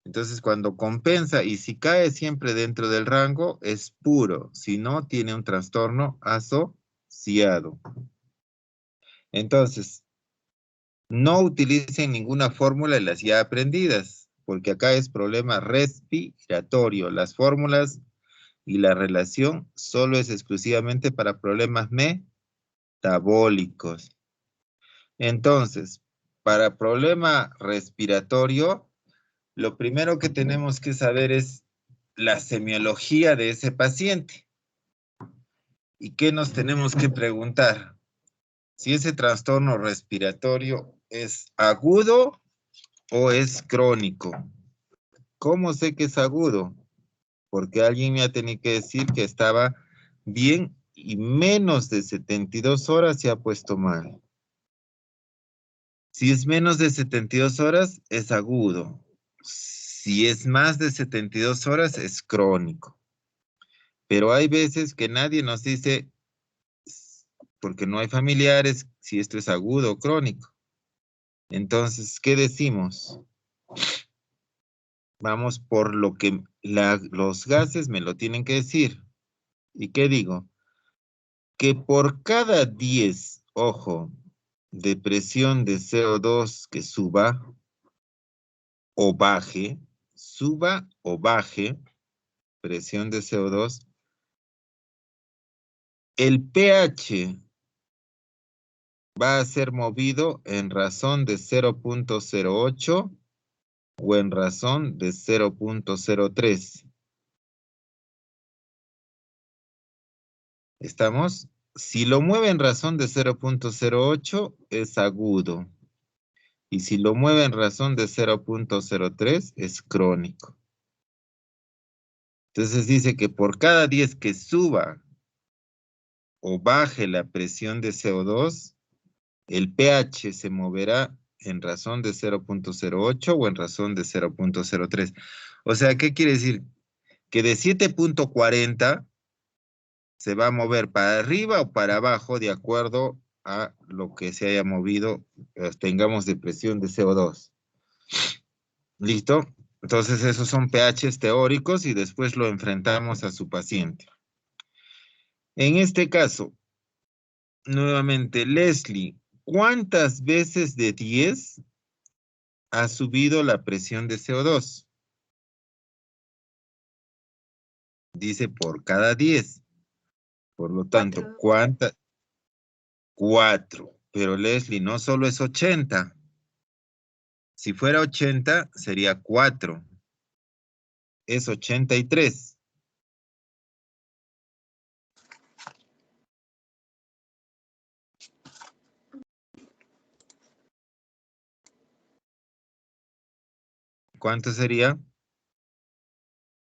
Speaker 1: Entonces, cuando compensa y si cae siempre dentro del rango, es puro. Si no, tiene un trastorno asociado. Entonces, no utilicen ninguna fórmula de las ya aprendidas, porque acá es problema respiratorio. Las fórmulas y la relación solo es exclusivamente para problemas metabólicos. Entonces, para problema respiratorio, lo primero que tenemos que saber es la semiología de ese paciente. ¿Y qué nos tenemos que preguntar? Si ese trastorno respiratorio es agudo o es crónico. ¿Cómo sé que es agudo? Porque alguien me ha tenido que decir que estaba bien y menos de 72 horas se ha puesto mal. Si es menos de 72 horas, es agudo. Si es más de 72 horas, es crónico. Pero hay veces que nadie nos dice, porque no hay familiares, si esto es agudo o crónico. Entonces, ¿qué decimos? Vamos por lo que los gases me lo tienen que decir. ¿Y qué digo? Que por cada 10, ojo, de presión de CO2 que suba o baje, presión de CO2, el pH va a ser movido en razón de 0.08 o en razón de 0.03. ¿Estamos? Si lo mueve en razón de 0.08 es agudo. Y si lo mueve en razón de 0.03 es crónico. Entonces dice que por cada 10 que suba o baje la presión de CO2, el pH se moverá en razón de 0.08 o en razón de 0.03. O sea, ¿qué quiere decir? Que de 7.40 se va a mover para arriba o para abajo de acuerdo a lo que se haya movido, tengamos de presión de CO2. ¿Listo? Entonces esos son pHs teóricos y después lo enfrentamos a su paciente. En este caso, nuevamente, Leslie, ¿cuántas veces de 10 ha subido la presión de CO2? Dice por cada 10. Por lo tanto,
Speaker 2: 4.
Speaker 1: ¿cuántas? 4. Pero Leslie, no solo es 80. Si fuera 80, sería 4. Es 83. ¿Cuánto sería?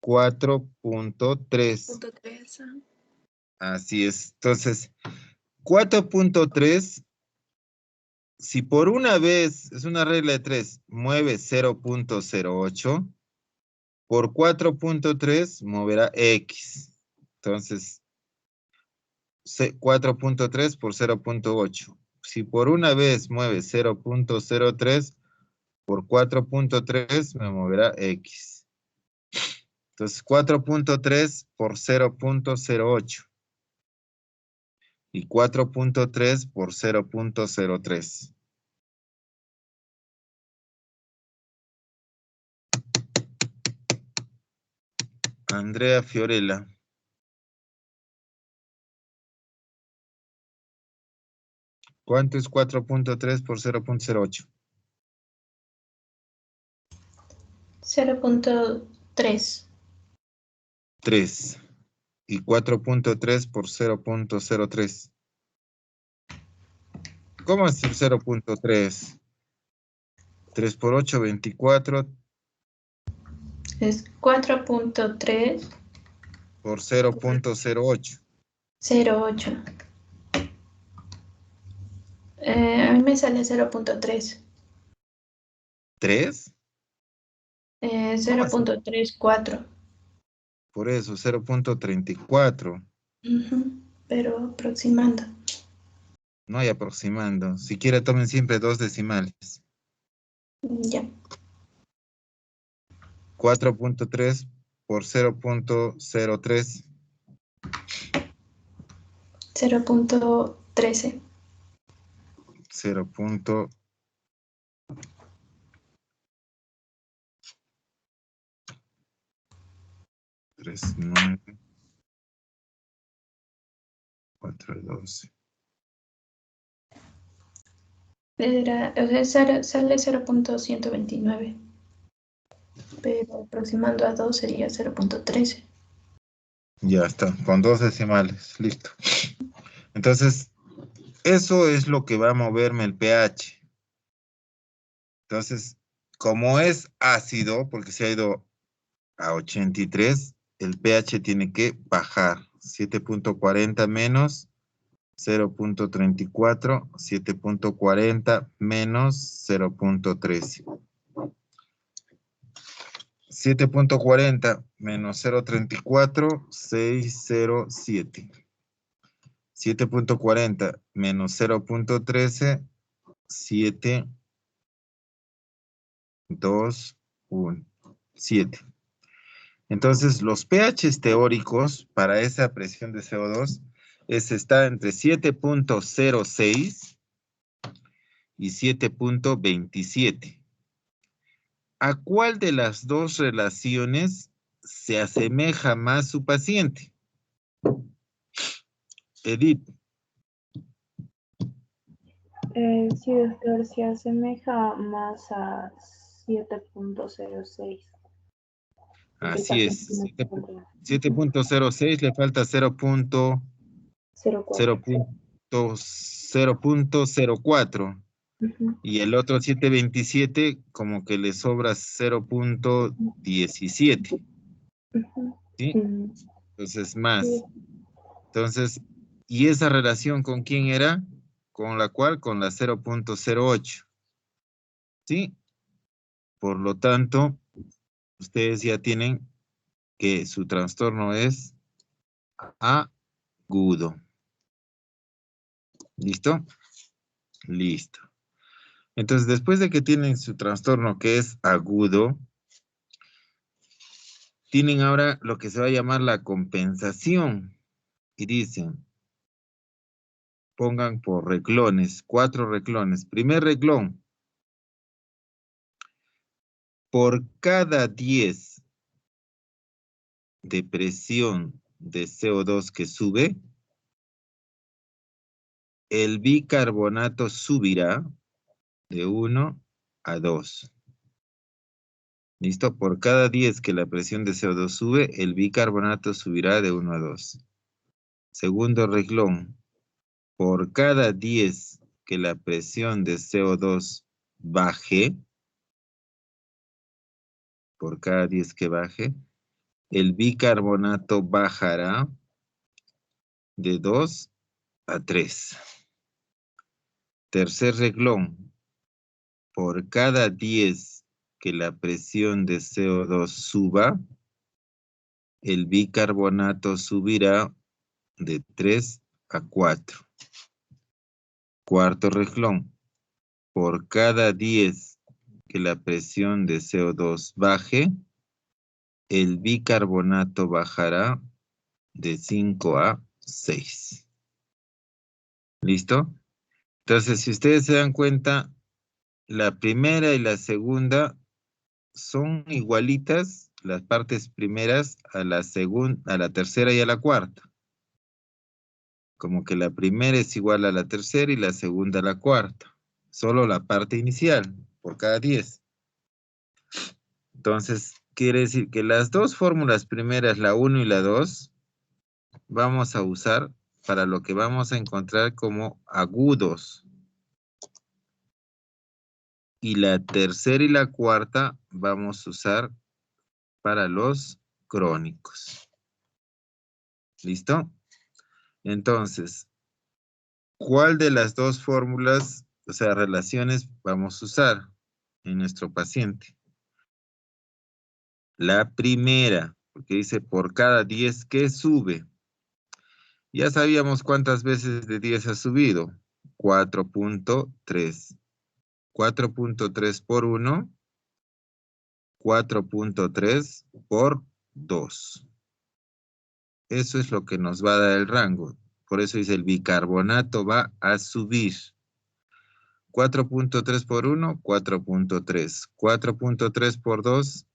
Speaker 1: 4.3.
Speaker 2: Punto 3.
Speaker 1: Así es. Entonces, 4.3, si por una vez, es una regla de 3, mueve 0.08, por 4.3 moverá X. Entonces, 4.3 por 0.8. Si por una vez mueve 0.03, por 4.3 me moverá X. Entonces, 4.3 por 0.08. Y 4.3 por 0.03. Andrea Fiorella. ¿Cuánto es 4.3 por 0.08?
Speaker 6: 0.3.
Speaker 1: 3. Y 4.3 por 0.03. ¿Cómo es el 0.3? 3 por 8, 24.
Speaker 6: Es 4.308.
Speaker 1: Por 0.08.
Speaker 6: A mí me sale 0.3.
Speaker 1: ¿3? ¿Cómo así?
Speaker 6: 0.34.
Speaker 1: Por eso, 0.34.
Speaker 6: Pero aproximando.
Speaker 1: No hay aproximando. Si quiere, tomen siempre 2 decimales.
Speaker 6: Ya.
Speaker 1: 4.3 por 0.03.
Speaker 6: 0.13.
Speaker 1: 0.39. 4.12.
Speaker 6: O sea, sale 0.129. Pero aproximando a 2 sería 0.13.
Speaker 1: Ya está, con 2 decimales. Listo. Entonces, eso es lo que va a moverme el pH. Entonces, como es ácido, porque se ha ido a 83, el pH tiene que bajar. 7.40 menos 0.34, 7.40 menos 0.13. 7.40 menos 0.34, 607. 7.40 menos 0.13, 7, 2, 1, 7. Entonces, los pHs teóricos para esa presión de CO2 está entre 7.06 y 7.27. ¿A cuál de las dos relaciones se asemeja más su paciente? Edith.
Speaker 7: Sí, doctor, se asemeja más a 7.06.
Speaker 1: Así es. 7.06 le falta 0.04. Y el otro 7.27 como que le sobra 0.17. ¿Sí? Entonces más. Entonces, ¿y esa relación con quién era? Con la cual, con la 0.08. ¿Sí? Por lo tanto, ustedes ya tienen que su trastorno es agudo. ¿Listo? Listo. Entonces, después de que tienen su trastorno que es agudo, tienen ahora lo que se va a llamar la compensación. Y dicen, pongan por renglones, 4 renglones. Primer renglón, por cada 10 de presión de CO2 que sube, el bicarbonato subirá de 1 a 2. ¿Listo? Por cada 10 que la presión de CO2 sube, el bicarbonato subirá de 1 a 2. Segundo renglón, por cada 10 que la presión de CO2 baje, por cada 10 que baje, el bicarbonato bajará de 2 a 3. Tercer renglón, por cada 10 que la presión de CO2 suba, el bicarbonato subirá de 3 a 4. Cuarto renglón, por cada 10 que la presión de CO2 baje, el bicarbonato bajará de 5 a 6. ¿Listo? Entonces, si ustedes se dan cuenta, la primera y la segunda son igualitas, las partes primeras a la segunda, a la tercera y a la cuarta. Como que la primera es igual a la tercera y la segunda a la cuarta. Solo la parte inicial, por cada 10. Entonces, quiere decir que las dos fórmulas primeras, la 1 y la 2, vamos a usar para lo que vamos a encontrar como agudos. Y la tercera y la cuarta vamos a usar para los crónicos. ¿Listo? Entonces, ¿cuál de las dos fórmulas, o sea, relaciones, vamos a usar en nuestro paciente? La primera, porque dice por cada 10 que sube. Ya sabíamos cuántas veces de 10 ha subido. 4.3. 4.3 por 1. 4.3 por 2. Eso es lo que nos va a dar el rango. Por eso dice el bicarbonato va a subir. 4.3 por 1, 4.3. 4.3 por 2,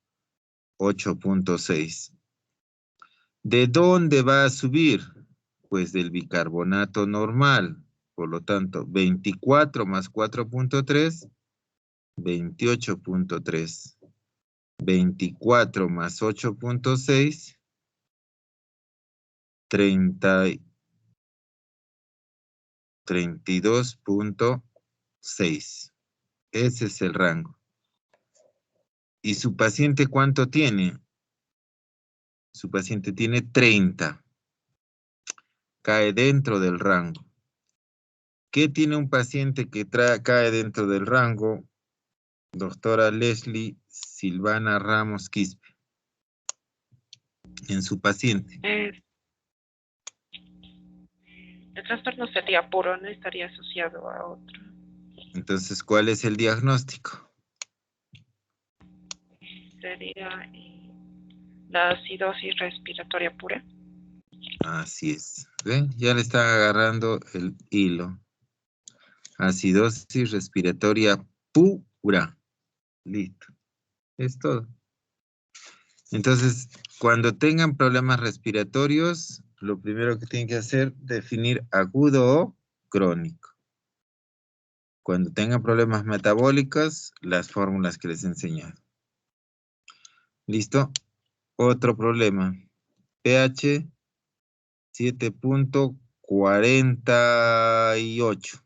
Speaker 1: 8.6. ¿De dónde va a subir? Pues del bicarbonato normal. Por lo tanto, 24 más 4.3, 28.3. 24 más 8.6, 32.6. Ese es el rango. ¿Y su paciente cuánto tiene? Su paciente tiene 30. Cae dentro del rango. ¿Qué tiene un paciente que cae dentro del rango? Doctora Leslie Silvana Ramos Quispe. En su paciente.
Speaker 4: El trastorno sería puro, no estaría asociado a otro.
Speaker 1: Entonces, ¿cuál es el diagnóstico?
Speaker 4: Sería la acidosis respiratoria pura.
Speaker 1: Así es. ¿Ven? Ya le está agarrando el hilo. Acidosis respiratoria pura. Listo. Es todo. Entonces, cuando tengan problemas respiratorios, lo primero que tienen que hacer es definir agudo o crónico. Cuando tengan problemas metabólicos, las fórmulas que les he enseñado. ¿Listo? Otro problema. pH 7.48.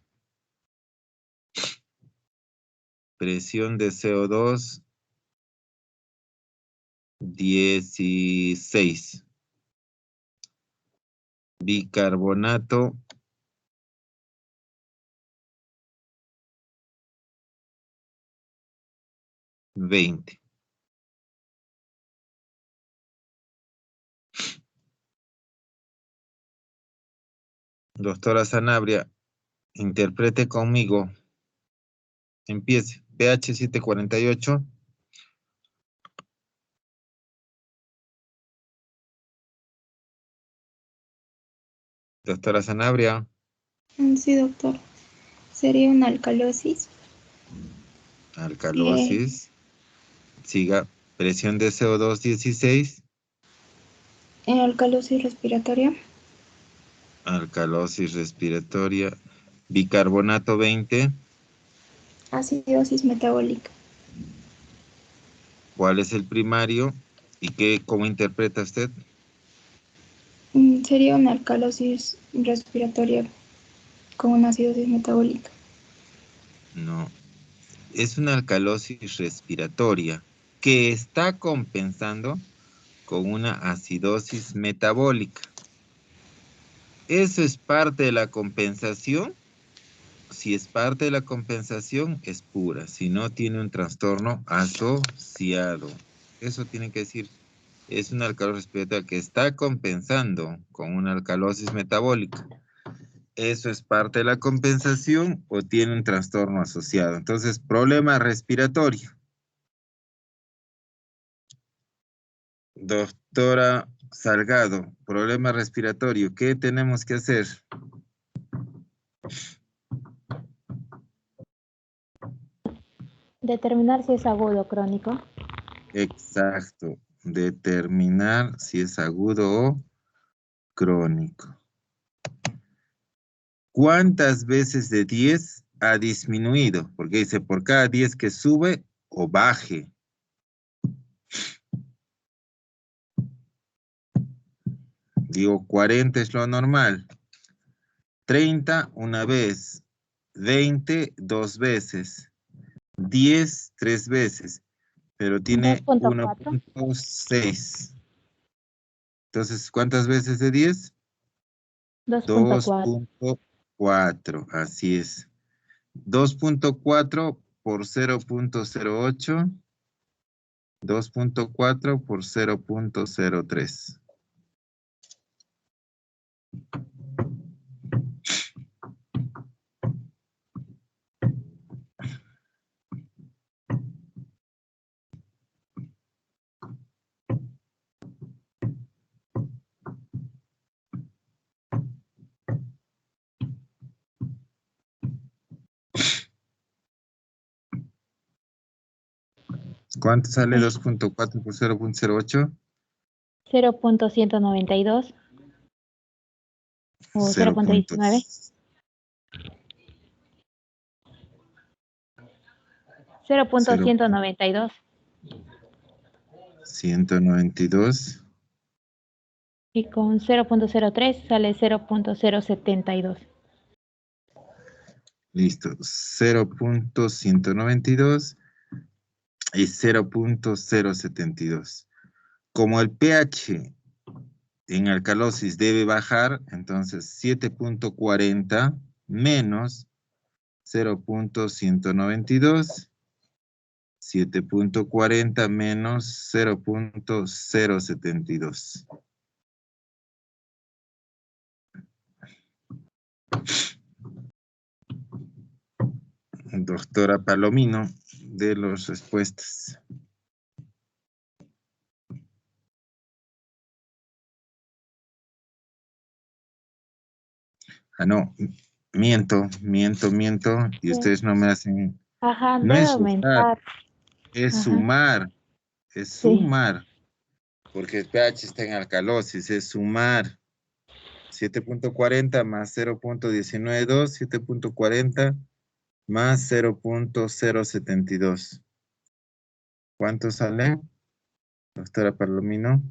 Speaker 1: Presión de CO2 16. Bicarbonato 20. Doctora Sanabria, interprete conmigo. Empiece. pH 7.48. Doctora Sanabria.
Speaker 7: Sí, doctor. Sería una alcalosis.
Speaker 1: Alcalosis. Siga. Presión de CO2 16.
Speaker 7: Alcalosis respiratoria.
Speaker 1: Alcalosis respiratoria. Bicarbonato 20.
Speaker 7: Acidosis metabólica.
Speaker 1: ¿Cuál es el primario? ¿Y cómo interpreta usted?
Speaker 7: Sería una alcalosis respiratoria con una acidosis metabólica.
Speaker 1: No. Es una alcalosis respiratoria que está compensando con una acidosis metabólica. ¿Eso es parte de la compensación? Si es parte de la compensación, es pura. Si no, tiene un trastorno asociado. Eso tiene que decir, es una alcalosis respiratoria que está compensando con una alcalosis metabólica. ¿Eso es parte de la compensación o tiene un trastorno asociado? Entonces, problema respiratorio. Doctora Salgado, problema respiratorio. ¿Qué tenemos que hacer?
Speaker 5: Determinar si es agudo o crónico.
Speaker 1: Exacto. Determinar si es agudo o crónico. ¿Cuántas veces de 10 ha disminuido? Porque dice, por cada 10 que sube o baje. Digo, 40 es lo normal. 30 una vez. 20 dos veces. 10 tres veces. Pero tiene
Speaker 5: 2.4.
Speaker 1: 1.6. Entonces, ¿cuántas veces de 10?
Speaker 5: 2.4.
Speaker 1: 2.4, así es. 2.4 por 0.08. 2.4 por 0.03. ¿Cuánto sale 2.4 por 0.08?
Speaker 5: 0.192 o 0.19. 0.192
Speaker 1: 192.
Speaker 5: y con 0.03 sale 0.072.
Speaker 1: Listo. 0.192 y 0.072. Como el pH en alcalosis debe bajar, entonces 7.40 menos 0.192. 7.40 menos 0.072. Doctora Palomino, de las respuestas. Ah, no, miento, y ustedes no me hacen.
Speaker 5: Ajá,
Speaker 1: No
Speaker 5: debe
Speaker 1: es restar,
Speaker 5: aumentar.
Speaker 1: es
Speaker 5: Ajá.
Speaker 1: sumar, es
Speaker 5: Sí.
Speaker 1: sumar, porque el pH está en alcalosis, es sumar. 7.40 más 0.192, 7.40 más 0.072. ¿Cuánto sale, doctora Palomino?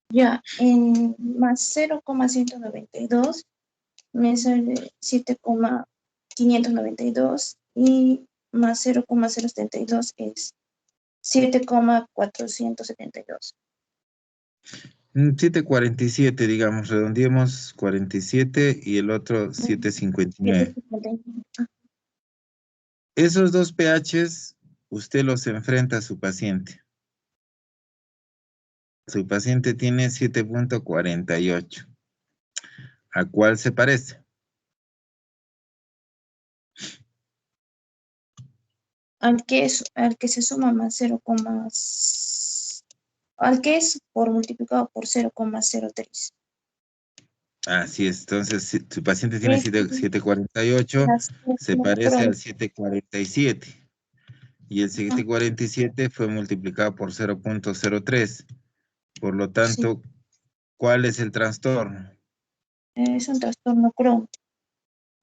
Speaker 6: Ya, en más 0,192 me sale 7,592 y más 0,072 es 7,472.
Speaker 1: 7.47, digamos, redondeemos 47 y el otro 7.59. Esos dos pHs, usted los enfrenta a su paciente. Su paciente tiene 7.48. ¿A cuál se parece?
Speaker 6: Al que se suma más 0, al que es por multiplicado por 0,03.
Speaker 1: Así es, entonces si su paciente tiene 7.48, se parece al 7.47. Y el 7.47 fue multiplicado por 0.03. Por lo tanto, sí. ¿Cuál es el trastorno?
Speaker 6: Es un trastorno crónico.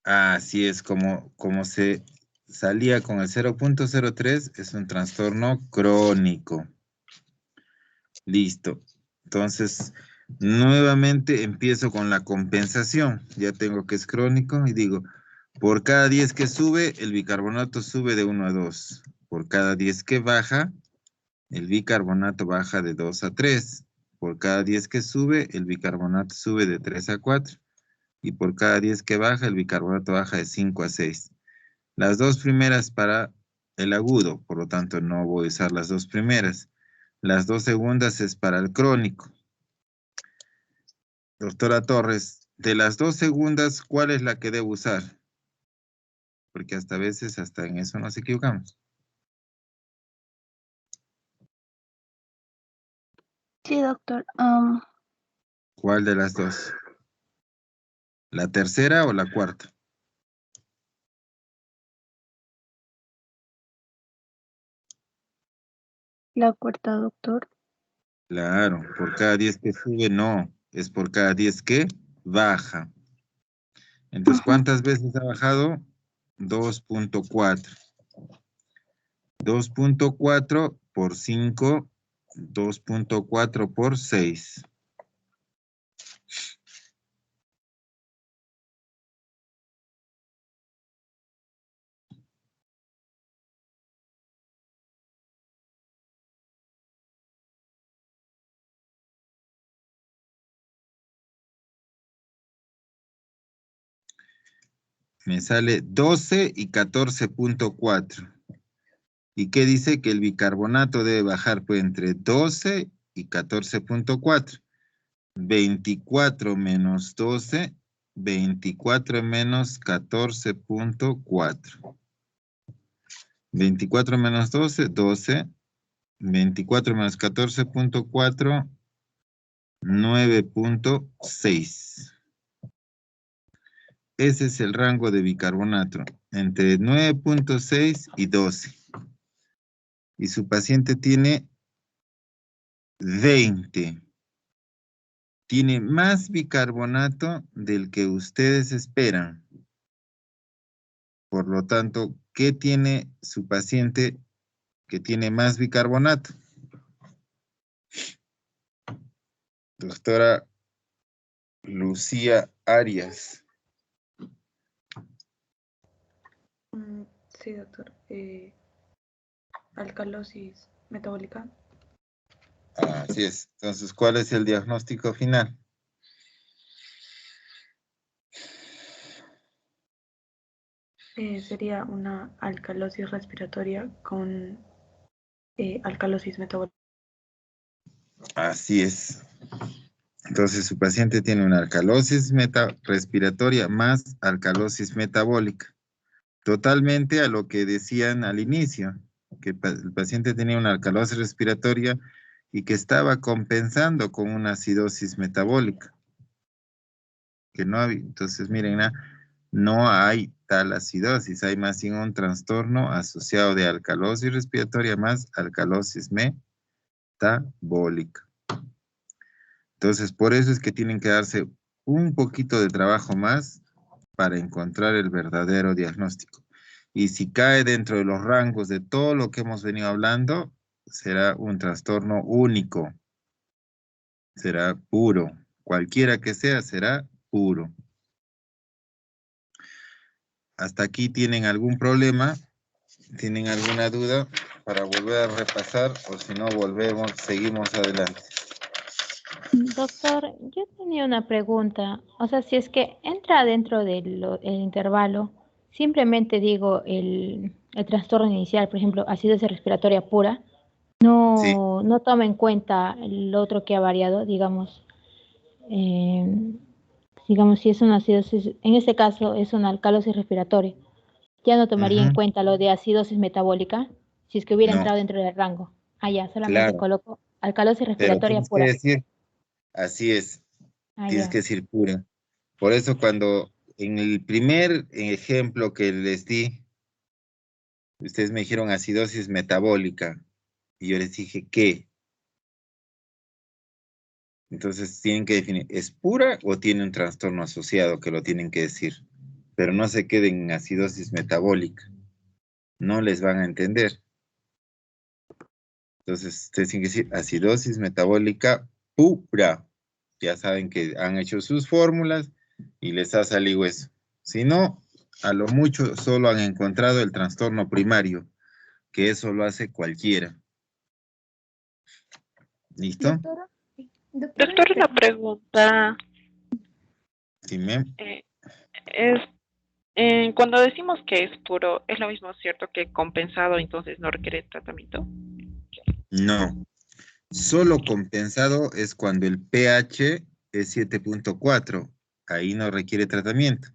Speaker 1: Así es, como se salía con el 0.03, es un trastorno crónico. Listo. Entonces, nuevamente empiezo con la compensación. Ya tengo que es crónico y digo, por cada 10 que sube, el bicarbonato sube de 1 a 2. Por cada 10 que baja, el bicarbonato baja de 2 a 3. Por cada 10 que sube, el bicarbonato sube de 3 a 4. Y por cada 10 que baja, el bicarbonato baja de 5 a 6. Las dos primeras para el agudo, por lo tanto no voy a usar las dos primeras. Las dos segundas es para el crónico. Doctora Torres, de las dos segundas, ¿cuál es la que debo usar? Porque hasta a veces, hasta en eso nos equivocamos.
Speaker 7: Sí, doctor.
Speaker 1: ¿Cuál de las dos? ¿La tercera o la cuarta?
Speaker 7: La cuarta, doctor.
Speaker 1: Claro, por cada 10 que sube, no. Es por cada 10 que baja. Entonces, ¿cuántas veces ha bajado? 2.4. 2.4 por 5, 2.4 por 6. Me sale 12 y 14.4. ¿Y qué dice? Que el bicarbonato debe bajar pues, entre 12 y 14.4. 24 menos 12, 24 menos 14.4. 24 menos 12, 12. 24 menos 14.4, 9.6. Ese es el rango de bicarbonato, entre 9.6 y 12. Y su paciente tiene 20. Tiene más bicarbonato del que ustedes esperan. Por lo tanto, ¿qué tiene su paciente que tiene más bicarbonato? Doctora Lucía Arias.
Speaker 8: Sí, doctor. Alcalosis metabólica.
Speaker 1: Así es. Entonces, ¿cuál es el diagnóstico final?
Speaker 8: Sería una alcalosis respiratoria con alcalosis metabólica.
Speaker 1: Así es. Entonces, su paciente tiene una alcalosis respiratoria más alcalosis metabólica. Totalmente a lo que decían al inicio, que el paciente tenía una alcalosis respiratoria y que estaba compensando con una acidosis metabólica. Que no había, entonces, miren, no hay tal acidosis, hay más bien un trastorno asociado de alcalosis respiratoria más alcalosis metabólica. Entonces, por eso es que tienen que darse un poquito de trabajo más para encontrar el verdadero diagnóstico. Y si cae dentro de los rangos de todo lo que hemos venido hablando, será un trastorno único. Será puro. Cualquiera que sea, será puro. ¿Hasta aquí tienen algún problema? ¿Tienen alguna duda para volver a repasar? O si no, seguimos adelante.
Speaker 5: Doctor, yo tenía una pregunta. O sea, si es que entra dentro del intervalo, simplemente digo el trastorno inicial, por ejemplo, acidosis respiratoria pura,
Speaker 1: Sí.
Speaker 5: no toma en cuenta el otro que ha variado, digamos, si es una acidosis, en este caso es una alcalosis respiratoria, ya no tomaría en cuenta lo de acidosis metabólica, si es que hubiera
Speaker 1: No,
Speaker 5: entrado dentro del rango. Ah, ya, solamente
Speaker 1: claro.
Speaker 5: coloco alcalosis
Speaker 1: Pero
Speaker 5: respiratoria
Speaker 1: tienes que
Speaker 5: pura.
Speaker 1: decir, así es,
Speaker 5: Ah,
Speaker 1: tienes
Speaker 5: ya.
Speaker 1: que decir pura. Por eso cuando en el primer ejemplo que les di, ustedes me dijeron acidosis metabólica. Y yo les dije, ¿qué? Entonces tienen que definir, ¿es pura o tiene un trastorno asociado que lo tienen que decir? Pero no se queden en acidosis metabólica. No les van a entender. Entonces, ustedes tienen que decir acidosis metabólica pura. Ya saben que han hecho sus fórmulas y les ha salido eso. Si no, a lo mucho solo han encontrado el trastorno primario, que eso lo hace cualquiera. ¿Listo?
Speaker 3: Doctora,
Speaker 4: Doctor, una pregunta.
Speaker 1: Dime.
Speaker 4: Cuando decimos que es puro, ¿es lo mismo cierto que compensado, entonces no requiere tratamiento?
Speaker 1: No. Solo compensado es cuando el pH es 7.4. Ahí no requiere tratamiento.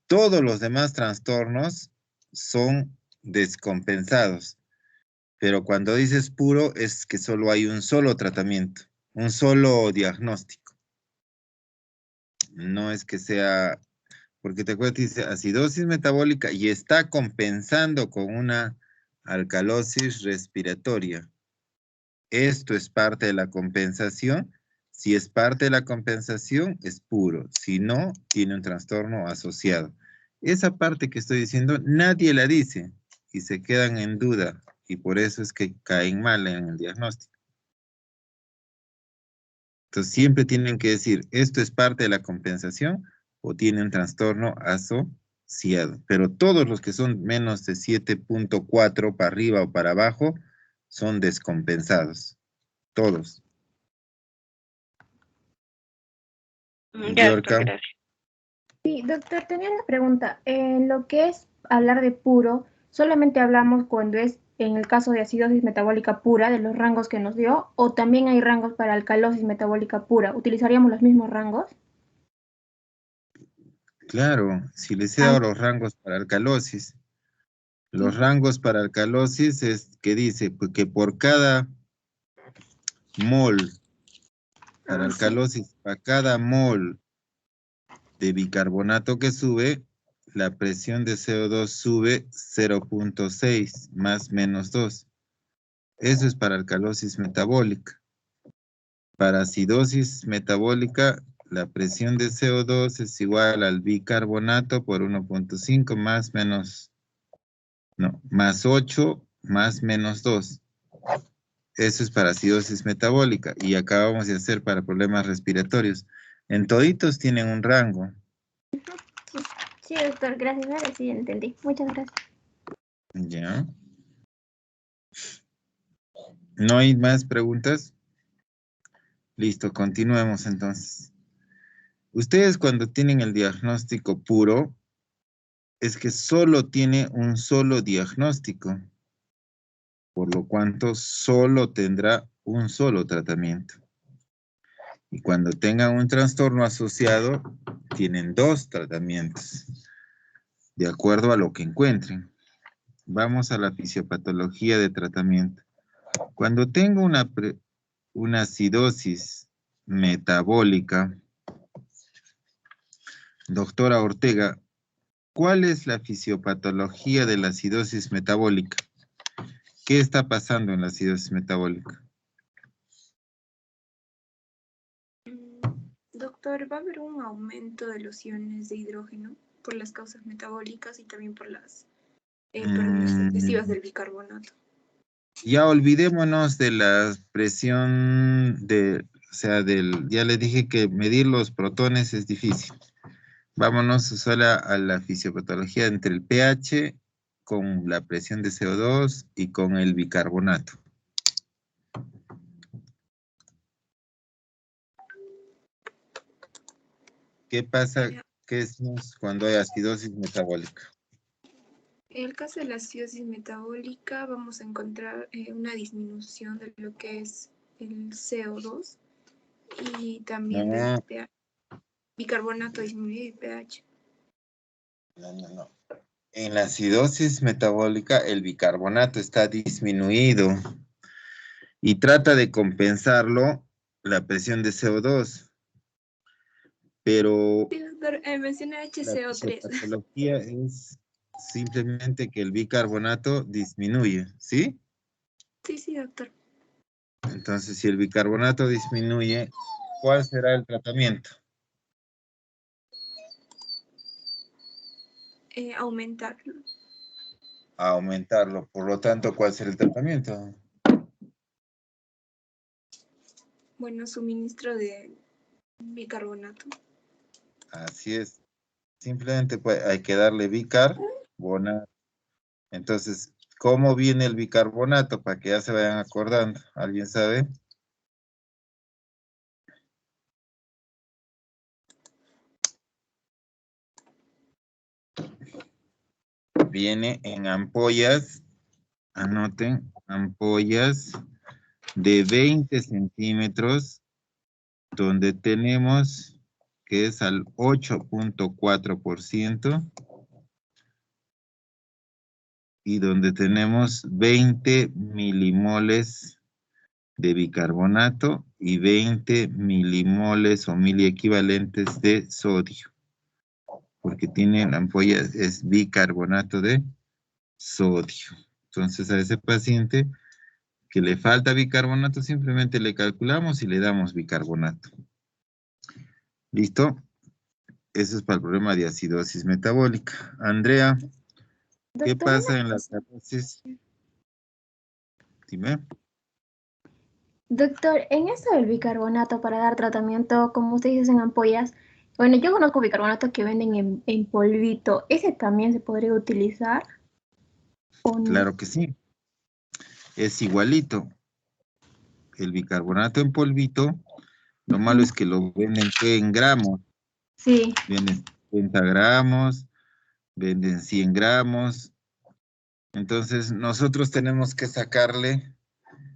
Speaker 1: Todos los demás trastornos son descompensados. Pero cuando dices puro es que solo hay un solo tratamiento, un solo diagnóstico. No es que sea, porque te acuerdas, dice acidosis metabólica y está compensando con una alcalosis respiratoria. Esto es parte de la compensación. Si es parte de la compensación, es puro. Si no, tiene un trastorno asociado. Esa parte que estoy diciendo, nadie la dice y se quedan en duda. Y por eso es que caen mal en el diagnóstico. Entonces, siempre tienen que decir, ¿esto es parte de la compensación o tiene un trastorno asociado? Pero todos los que son menos de 7.4 para arriba o para abajo son descompensados. Todos.
Speaker 4: Ya, doctor,
Speaker 1: Yorka.
Speaker 4: gracias.
Speaker 3: sí, doctor, tenía una pregunta. En lo que es hablar de puro, solamente hablamos cuando es en el caso de acidosis metabólica pura, de los rangos que nos dio, o también hay rangos para alcalosis metabólica pura. ¿Utilizaríamos los mismos rangos?
Speaker 1: Claro, si les he dado los rangos para alcalosis. Los rangos para alcalosis es que dice pues, que por cada mol para alcalosis, para cada mol de bicarbonato que sube, la presión de CO2 sube 0.6 más menos 2. Eso es para alcalosis metabólica. Para acidosis metabólica, la presión de CO2 es igual al bicarbonato por 1.5 más menos, no, más 8 más menos 2. Eso es para acidosis metabólica y acabamos de hacer para problemas respiratorios. En toditos tienen un rango.
Speaker 3: Sí, doctor, gracias. Ahora sí entendí. Muchas gracias.
Speaker 1: Ya. ¿No hay más preguntas? Listo, continuemos entonces. Ustedes cuando tienen el diagnóstico puro, es que solo tiene un solo diagnóstico, por lo cuanto solo tendrá un solo tratamiento. Y cuando tengan un trastorno asociado, tienen dos tratamientos, de acuerdo a lo que encuentren. Vamos a la fisiopatología de tratamiento. Cuando tengo una acidosis metabólica, doctora Ortega, ¿cuál es la fisiopatología de la acidosis metabólica? ¿Qué está pasando en la acidosis metabólica?
Speaker 2: Doctor, ¿va a haber un aumento de los iones de hidrógeno por las causas metabólicas y también por las excesivas del bicarbonato?
Speaker 1: Ya olvidémonos de la presión o sea, ya les dije que medir los protones es difícil. Vámonos solo a la fisiopatología entre el pH con la presión de CO2 y con el bicarbonato. ¿Qué pasa? ¿Qué decimos cuando hay acidosis metabólica?
Speaker 2: En el caso de la acidosis metabólica vamos a encontrar una disminución de lo que es el CO2 y también del pH. Bicarbonato disminuye el pH.
Speaker 1: No. En la acidosis metabólica el bicarbonato está disminuido y trata de compensarlo la presión de CO2. Pero
Speaker 2: Sí, doctor, mencioné
Speaker 1: la
Speaker 2: HCO3.
Speaker 1: fisiopatología es simplemente que el bicarbonato disminuye, ¿sí?
Speaker 2: Sí, doctor.
Speaker 1: Entonces, si el bicarbonato disminuye, ¿cuál será el tratamiento?
Speaker 2: Aumentarlo.
Speaker 1: Aumentarlo. Por lo tanto, ¿cuál será el tratamiento?
Speaker 2: Bueno, suministro de bicarbonato.
Speaker 1: Así es. Simplemente pues, hay que darle bicarbonato. Entonces, ¿cómo viene el bicarbonato? Para que ya se vayan acordando. ¿Alguien sabe? Viene en ampollas. Anoten, ampollas de 20 centímetros, donde tenemos que es al 8.4%. Y donde tenemos 20 milimoles de bicarbonato y 20 milimoles o miliequivalentes de sodio. Porque tiene la ampolla, es bicarbonato de sodio. Entonces a ese paciente que le falta bicarbonato, simplemente le calculamos y le damos bicarbonato. ¿Listo? Eso es para el problema de acidosis metabólica. Andrea, ¿qué
Speaker 3: Doctor,
Speaker 1: pasa en la cirrosis? Dime.
Speaker 3: doctor, en esto del bicarbonato para dar tratamiento, como usted dice, en ampollas, bueno, yo conozco bicarbonato que venden en polvito. ¿Ese también se podría utilizar o no?
Speaker 1: Claro que sí. Es igualito. El bicarbonato en polvito, lo malo es que lo venden en gramos.
Speaker 3: Sí.
Speaker 1: Venden 50 gramos, venden 100 gramos. Entonces, nosotros tenemos que sacarle,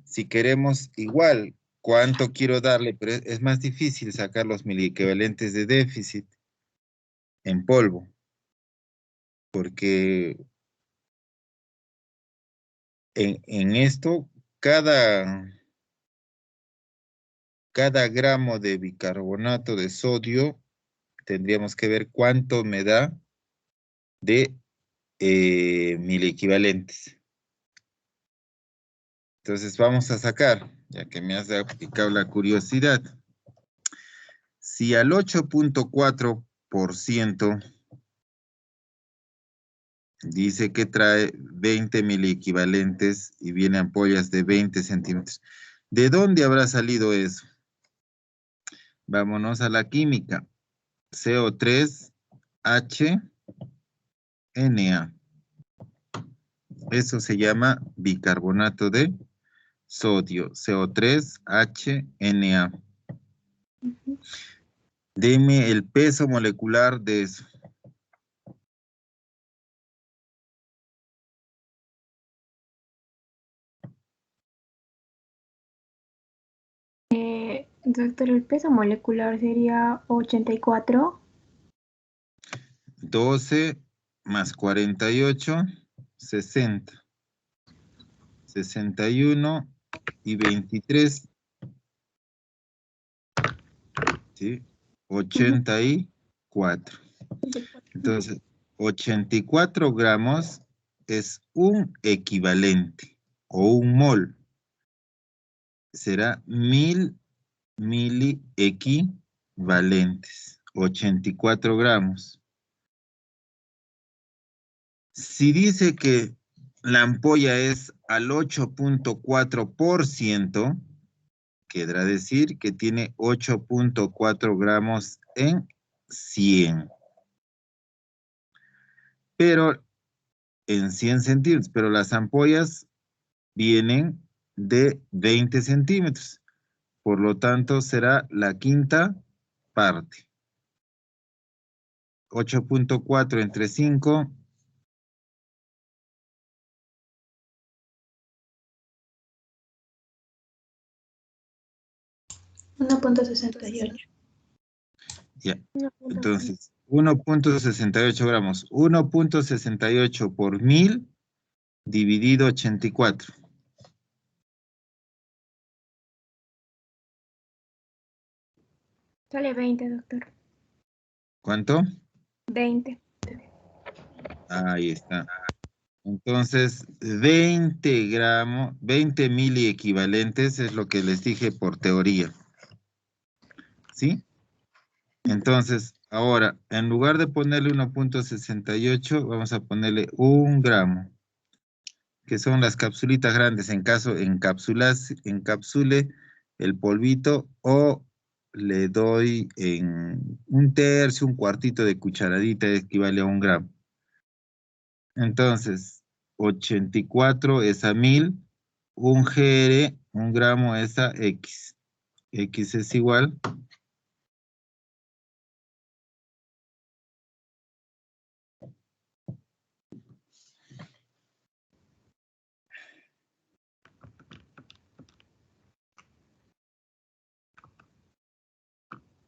Speaker 1: si queremos, igual, cuánto quiero darle, pero es más difícil sacar los miliequivalentes de déficit en polvo, porque en esto, cada gramo de bicarbonato de sodio, tendríamos que ver cuánto me da de miliequivalentes. Entonces vamos a sacar, ya que me has aplicado la curiosidad. Si al 8.4% dice que trae 20 miliequivalentes y viene ampollas de 20 centímetros, ¿de dónde habrá salido eso? Vámonos a la química. CO3HNA. Eso se llama bicarbonato de sodio, CO3HNA. Deme el peso molecular de eso.
Speaker 3: Doctor, el peso molecular sería 84.
Speaker 1: 12 más 48, 60. 61 y 23. ¿Sí? 84. Entonces, 84 gramos es un equivalente o un mol. Será 1000 miliequivalentes. 84 gramos. Si dice que la ampolla es al 8.4%, querrá decir que tiene 8.4 gramos en 100. Pero en 100 centímetros, pero las ampollas vienen de 20 centímetros. Por lo tanto, será la quinta parte. 8.4 entre 5.
Speaker 3: 1.68.
Speaker 1: Ya. Entonces, 1.68 gramos. 1.68 por 1000 dividido 84.
Speaker 3: Sale 20, doctor.
Speaker 1: ¿Cuánto?
Speaker 3: 20.
Speaker 1: Ahí está. Entonces, 20 gramos, 20 miliequivalentes es lo que les dije por teoría. ¿Sí? Entonces, ahora, en lugar de ponerle 1.68, vamos a ponerle 1 gramo, que son las capsulitas grandes. En caso encapsule el polvito o le doy en 1/3, 1/4 de cucharadita, equivale a 1 gramo. Entonces, 84 es a 1000, 1 GR, 1 gramo es a X. X es igual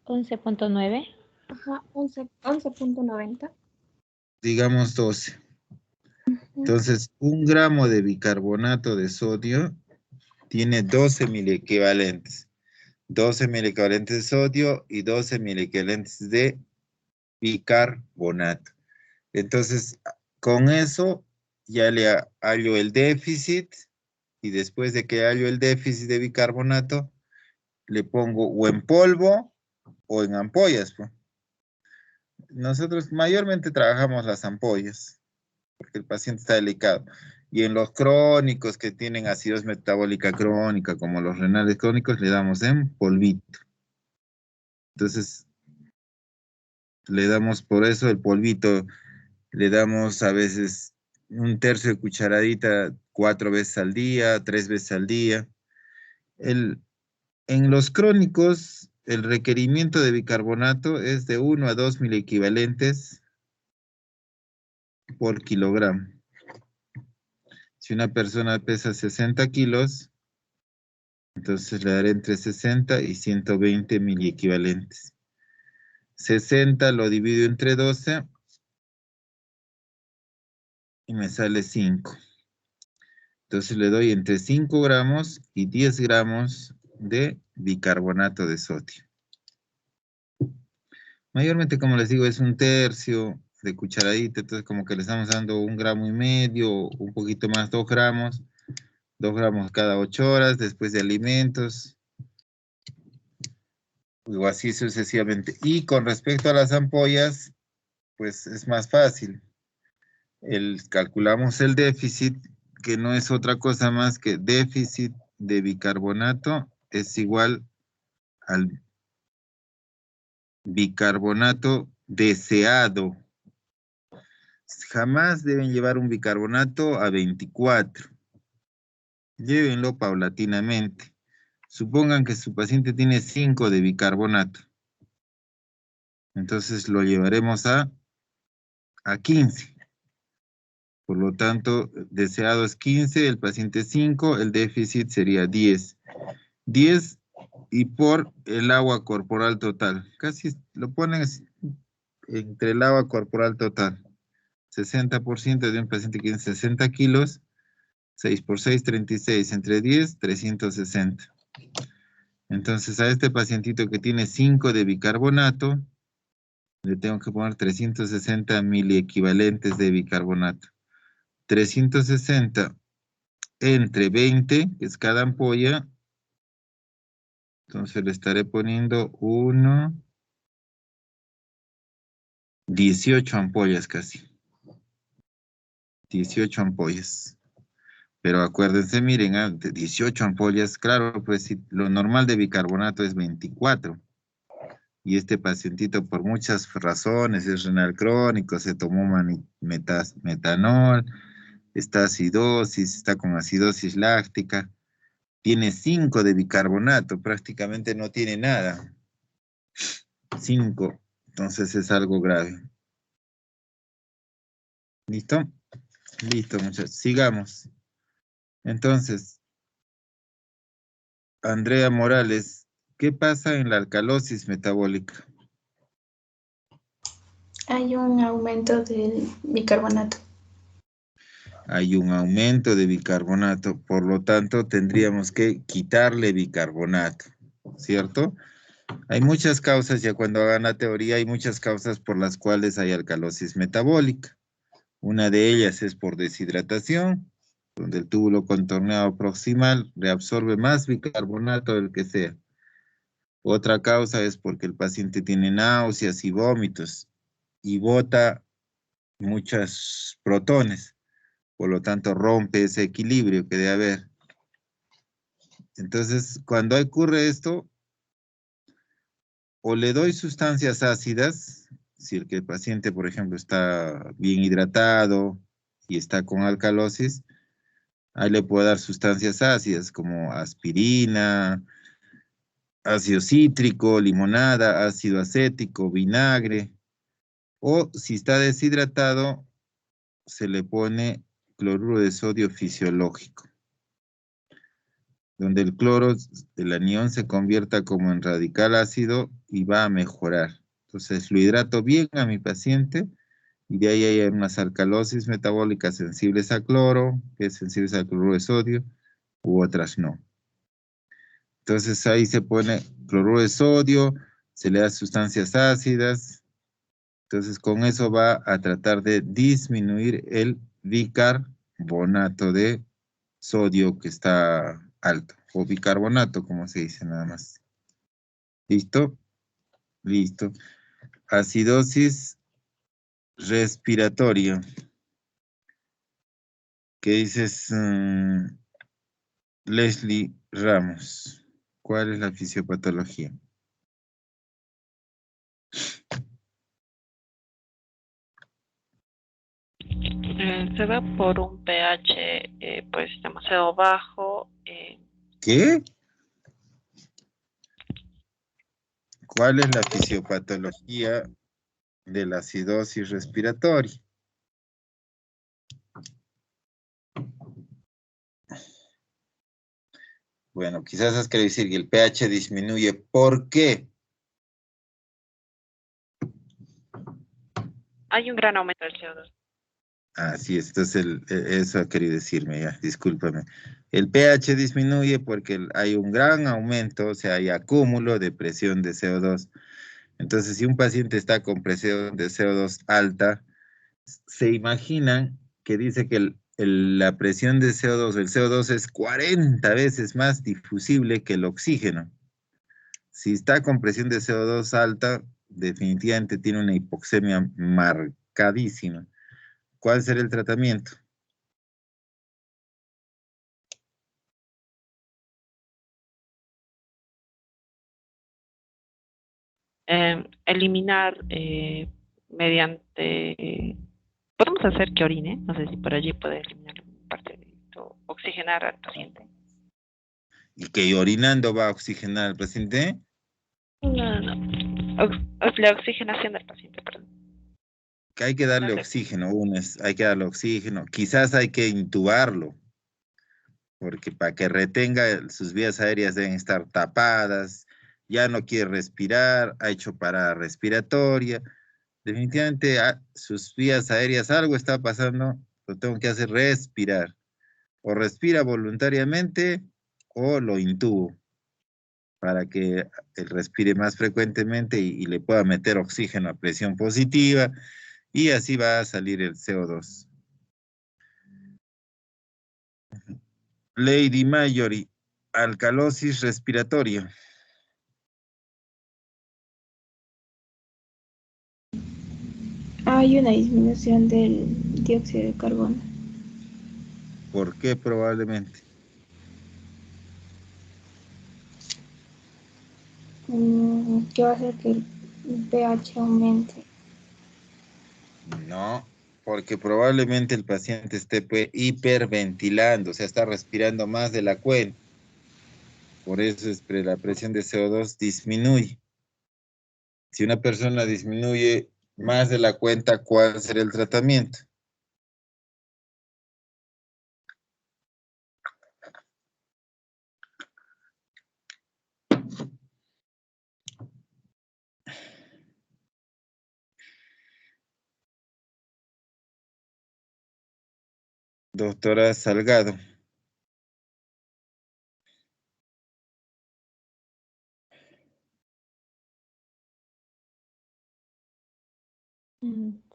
Speaker 5: 11.9.
Speaker 3: Ajá, 11.90.
Speaker 1: digamos 12. Entonces, 1 gramo de bicarbonato de sodio tiene 12 miliequivalentes. 12 miliequivalentes de sodio y 12 miliequivalentes de bicarbonato. Entonces, con eso ya le hallo el déficit y después de que hallo el déficit de bicarbonato, le pongo o en polvo o en ampollas, pues. Nosotros mayormente trabajamos las ampollas, porque el paciente está delicado. Y en los crónicos que tienen acidosis metabólica crónica, como los renales crónicos, le damos en polvito. Entonces, le damos por eso el polvito, le damos a veces 1/3 de cucharadita 4 veces al día, 3 veces al día. En los crónicos, el requerimiento de bicarbonato es de 1 a 2 miliequivalentes por kilogramo. Si una persona pesa 60 kilos, entonces le daré entre 60 y 120 miliequivalentes. 60 lo divido entre 12 y me sale 5. Entonces le doy entre 5 gramos y 10 gramos de bicarbonato de sodio. Mayormente, como les digo, es 1/3 de cucharadita, entonces como que le estamos dando 1,5 gramos, un poquito más, 2 gramos. 2 gramos cada 8 horas, después de alimentos, o así sucesivamente. Y con respecto a las ampollas, pues es más fácil. Calculamos el déficit, que no es otra cosa más que déficit de bicarbonato es igual al bicarbonato deseado. Jamás deben llevar un bicarbonato a 24. Llévenlo paulatinamente. Supongan que su paciente tiene 5 de bicarbonato. Entonces lo llevaremos a 15. Por lo tanto, deseado es 15, el paciente 5, el déficit sería 10. 10 y por el agua corporal total. Casi lo ponen entre el agua corporal total. 60% de un paciente que tiene 60 kilos, 6 por 6, 36, entre 10, 360. Entonces a este pacientito que tiene 5 de bicarbonato, le tengo que poner 360 miliequivalentes de bicarbonato. 360 entre 20, que es cada ampolla. Entonces le estaré poniendo 18 ampollas casi. 18 ampollas. Pero acuérdense, miren, 18 ampollas, claro, pues si lo normal de bicarbonato es 24. Y este pacientito por muchas razones, es renal crónico, se tomó metanol, está acidosis, está con acidosis láctica, tiene 5 de bicarbonato, prácticamente no tiene nada. 5, entonces es algo grave. ¿Listo? Listo, muchachos, sigamos. Entonces, Andrea Morales, ¿qué pasa en la alcalosis metabólica?
Speaker 6: Hay un aumento del bicarbonato.
Speaker 1: Hay un aumento de bicarbonato, por lo tanto tendríamos que quitarle bicarbonato, ¿cierto? Hay muchas causas, ya cuando hagan la teoría, hay muchas causas por las cuales hay alcalosis metabólica. Una de ellas es por deshidratación, donde el túbulo contorneado proximal reabsorbe más bicarbonato del que sea. Otra causa es porque el paciente tiene náuseas y vómitos y bota muchos protones. Por lo tanto, rompe ese equilibrio que debe haber. Entonces, cuando ocurre esto, o le doy sustancias ácidas, si el paciente, por ejemplo, está bien hidratado y está con alcalosis, ahí le puedo dar sustancias ácidas como aspirina, ácido cítrico, limonada, ácido acético, vinagre. O si está deshidratado, se le pone cloruro de sodio fisiológico, donde el cloro del anión se convierta como en radical ácido y va a mejorar. Entonces lo hidrato bien a mi paciente y de ahí hay unas alcalosis metabólicas sensibles a cloro, que es sensibles al cloruro de sodio, u otras no. Entonces ahí se pone cloruro de sodio, se le da sustancias ácidas. Entonces con eso va a tratar de disminuir el bicarbonato de sodio que está alto, o bicarbonato como se dice nada más. ¿Listo? Listo. Acidosis respiratoria. ¿Qué dices, Leslie Ramos? ¿Cuál es la fisiopatología?
Speaker 4: Se da por un pH pues demasiado bajo.
Speaker 1: ¿Qué? ¿Cuál es la fisiopatología de la acidosis respiratoria? Bueno, quizás has querido decir que el pH disminuye. ¿Por qué?
Speaker 4: Hay un gran aumento del CO2.
Speaker 1: Así es, entonces eso ha querido decirme ya, discúlpame. El pH disminuye porque hay un gran aumento, o sea, hay acúmulo de presión de CO2. Entonces, si un paciente está con presión de CO2 alta, se imaginan que dice que la presión de CO2, el CO2 es 40 veces más difusible que el oxígeno. Si está con presión de CO2 alta, definitivamente tiene una hipoxemia marcadísima. ¿Cuál será el tratamiento?
Speaker 4: Eliminar mediante... podemos hacer que orine, no sé si por allí puede eliminar parte de esto, oxigenar al paciente.
Speaker 1: ¿Y que orinando va a oxigenar al paciente?
Speaker 4: No. La oxigenación del paciente, perdón.
Speaker 1: Que hay que darle oxígeno, hay que darle oxígeno. Quizás hay que intubarlo, porque para que retenga sus vías aéreas deben estar tapadas, ya no quiere respirar, ha hecho parada respiratoria. Definitivamente sus vías aéreas, algo está pasando, lo tengo que hacer respirar. O respira voluntariamente o lo intubo para que él respire más frecuentemente y le pueda meter oxígeno a presión positiva y así va a salir el CO2. Lady Mayori, alcalosis respiratoria.
Speaker 6: Hay una disminución del dióxido de carbono.
Speaker 1: ¿Por qué probablemente?
Speaker 6: ¿Qué va a hacer que el pH aumente?
Speaker 1: No, porque probablemente el paciente esté hiperventilando, o sea, está respirando más de la cuenta. Por eso la presión de CO2 disminuye. Si una persona disminuye más de la cuenta, ¿cuál será el tratamiento? Doctora Salgado.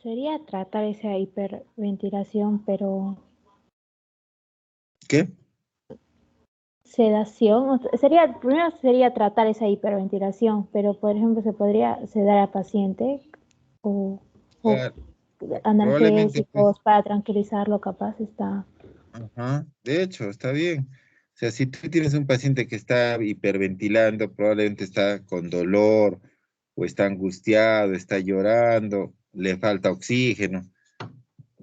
Speaker 5: Sería tratar esa hiperventilación, pero
Speaker 1: ¿Qué?
Speaker 5: sedación, primero sería tratar esa hiperventilación, pero por ejemplo se podría sedar al paciente o
Speaker 1: Probablemente, pues.
Speaker 5: analgésicos para tranquilizarlo, capaz está.
Speaker 1: Ajá, de hecho, está bien. sea, si tú tienes un paciente que está hiperventilando, probablemente está con dolor, o está angustiado, está llorando, le falta oxígeno,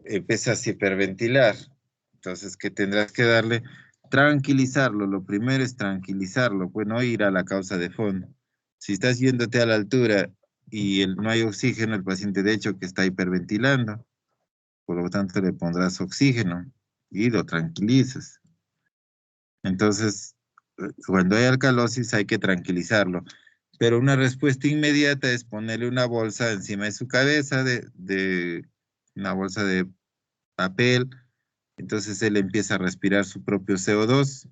Speaker 1: empiezas a hiperventilar. Entonces, ¿qué tendrás que darle? Tranquilizarlo. Lo primero es tranquilizarlo, pues no ir a la causa de fondo. Si estás yéndote a la altura y no hay oxígeno, el paciente de hecho que está hiperventilando, por lo tanto le pondrás oxígeno y lo tranquilizas. Entonces, cuando hay alcalosis hay que tranquilizarlo. Pero una respuesta inmediata es ponerle una bolsa encima de su cabeza, una bolsa de papel. Entonces él empieza a respirar su propio CO2,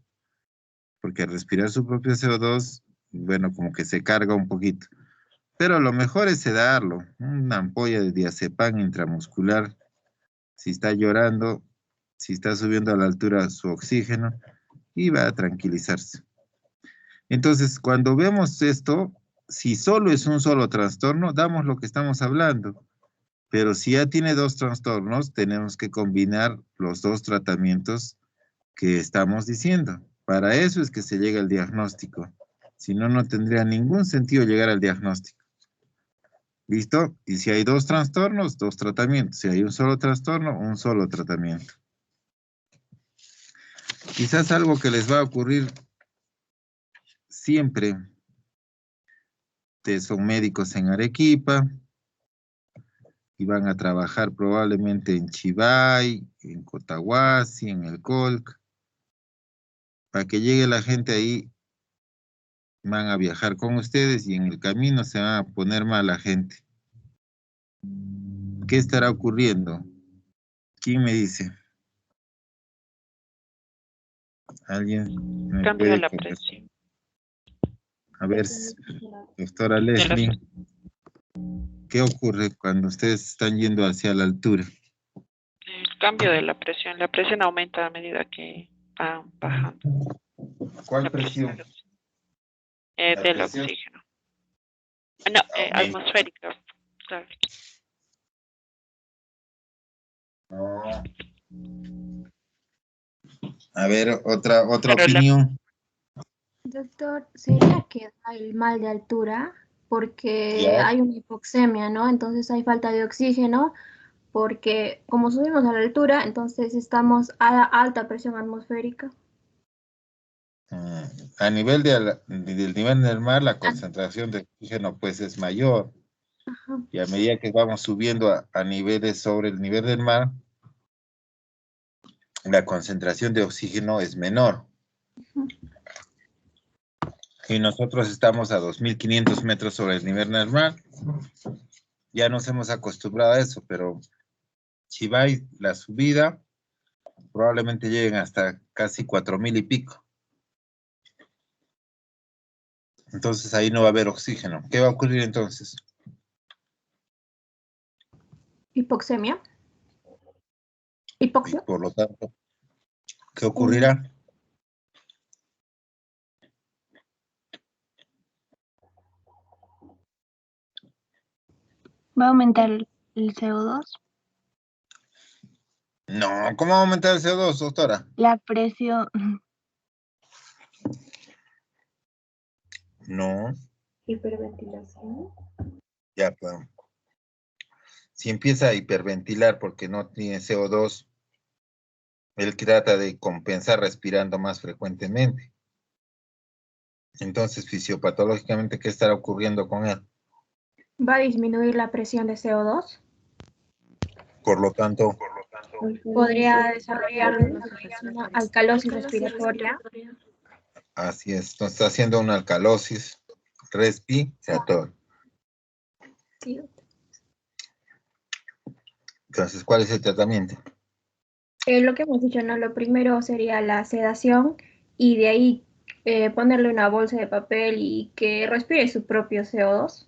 Speaker 1: porque al respirar su propio CO2, bueno, como que se carga un poquito. Pero lo mejor es sedarlo, una ampolla de diazepam intramuscular. Si está llorando, si está subiendo a la altura su oxígeno, y va a tranquilizarse. Entonces, cuando vemos esto, si solo es un solo trastorno, damos lo que estamos hablando. Pero si ya tiene dos trastornos, tenemos que combinar los dos tratamientos que estamos diciendo. Para eso es que se llega al diagnóstico. Si no, no tendría ningún sentido llegar al diagnóstico. ¿Listo? Y si hay dos trastornos, dos tratamientos. Si hay un solo trastorno, un solo tratamiento. Quizás algo que les va a ocurrir siempre. Ustedes son médicos en Arequipa y van a trabajar probablemente en Chivay, en Cotahuasi, en el Colca. Para que llegue la gente ahí, van a viajar con ustedes y en el camino se van a poner mal la gente. ¿Qué estará ocurriendo? ¿Quién me dice? ¿Alguien me
Speaker 4: Cambio de
Speaker 1: puede
Speaker 4: la
Speaker 1: comentar?
Speaker 4: presión.
Speaker 1: A ver, doctora Leslie, ¿qué ocurre cuando ustedes están yendo hacia la altura?
Speaker 4: El cambio de la presión aumenta a medida que va bajando.
Speaker 1: ¿Cuál
Speaker 4: La
Speaker 1: presión? ¿La
Speaker 4: Del
Speaker 1: presión?
Speaker 4: oxígeno. No,
Speaker 1: Aumenta.
Speaker 4: atmosférica, claro.
Speaker 1: No. A ver, otra
Speaker 4: Pero
Speaker 1: opinión.
Speaker 3: Doctor, ¿sería que da el mal de altura? Porque
Speaker 1: Ya.
Speaker 3: hay una hipoxemia, ¿no? Entonces hay falta de oxígeno, porque como subimos a la altura, entonces estamos a alta presión atmosférica.
Speaker 1: A nivel del nivel del mar, la concentración de oxígeno pues es mayor.
Speaker 3: Ajá.
Speaker 1: Y a medida que vamos subiendo a niveles sobre el nivel del mar, la concentración de oxígeno es menor. Y nosotros estamos a 2.500 metros sobre el nivel del mar. Ya nos hemos acostumbrado a eso, pero si va la subida, probablemente lleguen hasta casi 4.000 y pico. Entonces ahí no va a haber oxígeno. ¿Qué va a ocurrir entonces?
Speaker 3: ¿Hipoxemia? ¿Hipoxia?
Speaker 1: Y por lo tanto, ¿qué ocurrirá?
Speaker 7: ¿Va a aumentar el CO2?
Speaker 1: No, ¿cómo va a aumentar el CO2, doctora?
Speaker 7: La presión.
Speaker 1: No,
Speaker 8: Hiperventilación.
Speaker 1: ya pues. Si empieza a hiperventilar porque no tiene CO2, él trata de compensar respirando más frecuentemente. Entonces, fisiopatológicamente, ¿qué estará ocurriendo con él?
Speaker 3: ¿Va a disminuir la presión de CO2?
Speaker 1: Por lo tanto,
Speaker 3: ¿Podría desarrollar una alcalosis respiratoria?
Speaker 1: así es. Entonces, está haciendo una alcalosis respiratoria.
Speaker 3: Sí.
Speaker 1: Entonces, ¿cuál es el tratamiento?
Speaker 3: Lo que hemos dicho, ¿no? Lo primero sería la sedación y de ahí ponerle una bolsa de papel y que respire su propio CO2.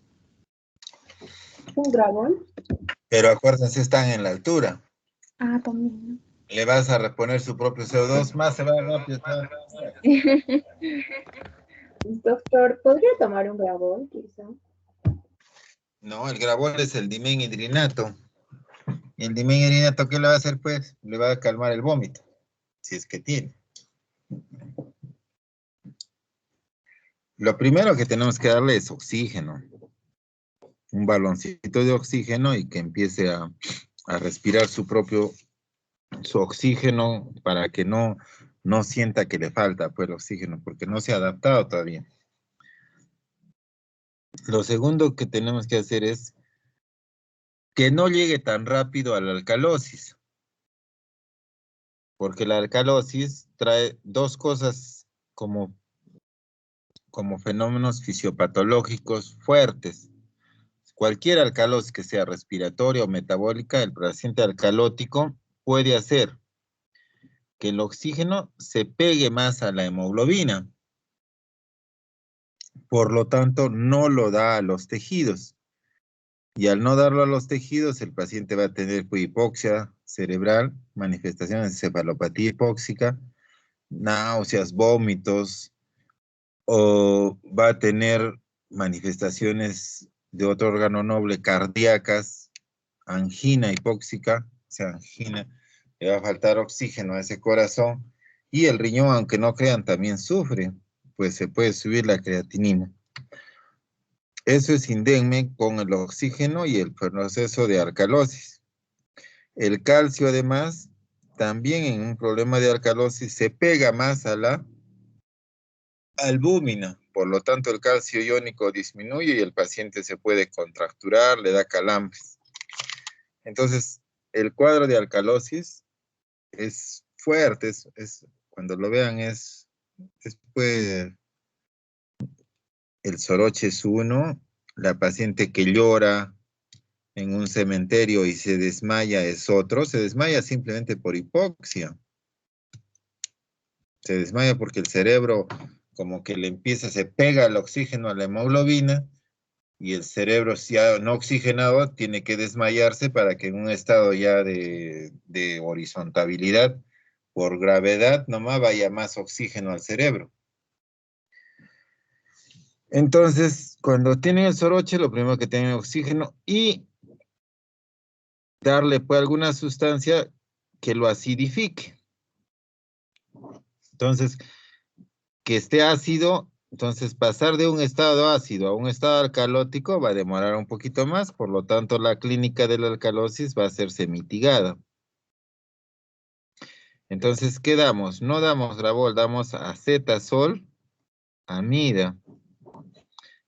Speaker 8: ¿Un Gravol?
Speaker 1: Pero acuérdense, están en la altura.
Speaker 3: Ah, también, ¿no?
Speaker 1: Le vas a reponer su propio CO2, más se va rápido.
Speaker 8: Doctor, ¿podría tomar un Gravol, quizá?
Speaker 1: No, el Gravol es el dimenhidrinato. ¿Y el dimenhidrinato qué le va a hacer, pues? Le va a calmar el vómito, si es que tiene. Lo primero que tenemos que darle es oxígeno. Un baloncito de oxígeno y que empiece a respirar su oxígeno para que no sienta que le falta pues, el oxígeno, porque no se ha adaptado todavía. Lo segundo que tenemos que hacer es que no llegue tan rápido a la alcalosis, porque la alcalosis trae dos cosas como fenómenos fisiopatológicos fuertes. Cualquier alcalosis que sea respiratoria o metabólica, el paciente alcalótico puede hacer que el oxígeno se pegue más a la hemoglobina. Por lo tanto, no lo da a los tejidos. Y al no darlo a los tejidos, el paciente va a tener hipoxia cerebral, manifestaciones de cefalopatía hipóxica, náuseas, vómitos, o va a tener manifestaciones de otro órgano noble cardíacas, angina hipóxica, o sea, angina, le va a faltar oxígeno a ese corazón, y el riñón, aunque no crean, también sufre, pues se puede subir la creatinina. Eso es indemne con el oxígeno y el proceso de alcalosis. El calcio, además, también en un problema de alcalosis se pega más a la albúmina. Por lo tanto, el calcio iónico disminuye y el paciente se puede contracturar, le da calambres. Entonces, el cuadro de alcalosis es fuerte, cuando lo vean pues, el soroche es uno, la paciente que llora en un cementerio y se desmaya es otro, se desmaya simplemente por hipoxia. Se desmaya porque el cerebro como que se pega el oxígeno a la hemoglobina y el cerebro ya no oxigenado tiene que desmayarse para que en un estado ya de horizontabilidad por gravedad nomás vaya más oxígeno al cerebro. Entonces, cuando tienen el soroche, lo primero que tienen es oxígeno y darle pues alguna sustancia que lo acidifique. Entonces, que esté ácido, entonces pasar de un estado ácido a un estado alcalótico va a demorar un poquito más, por lo tanto la clínica de la alcalosis va a hacerse mitigada. Entonces, ¿qué damos? No damos Gravol, damos acetazol, amida,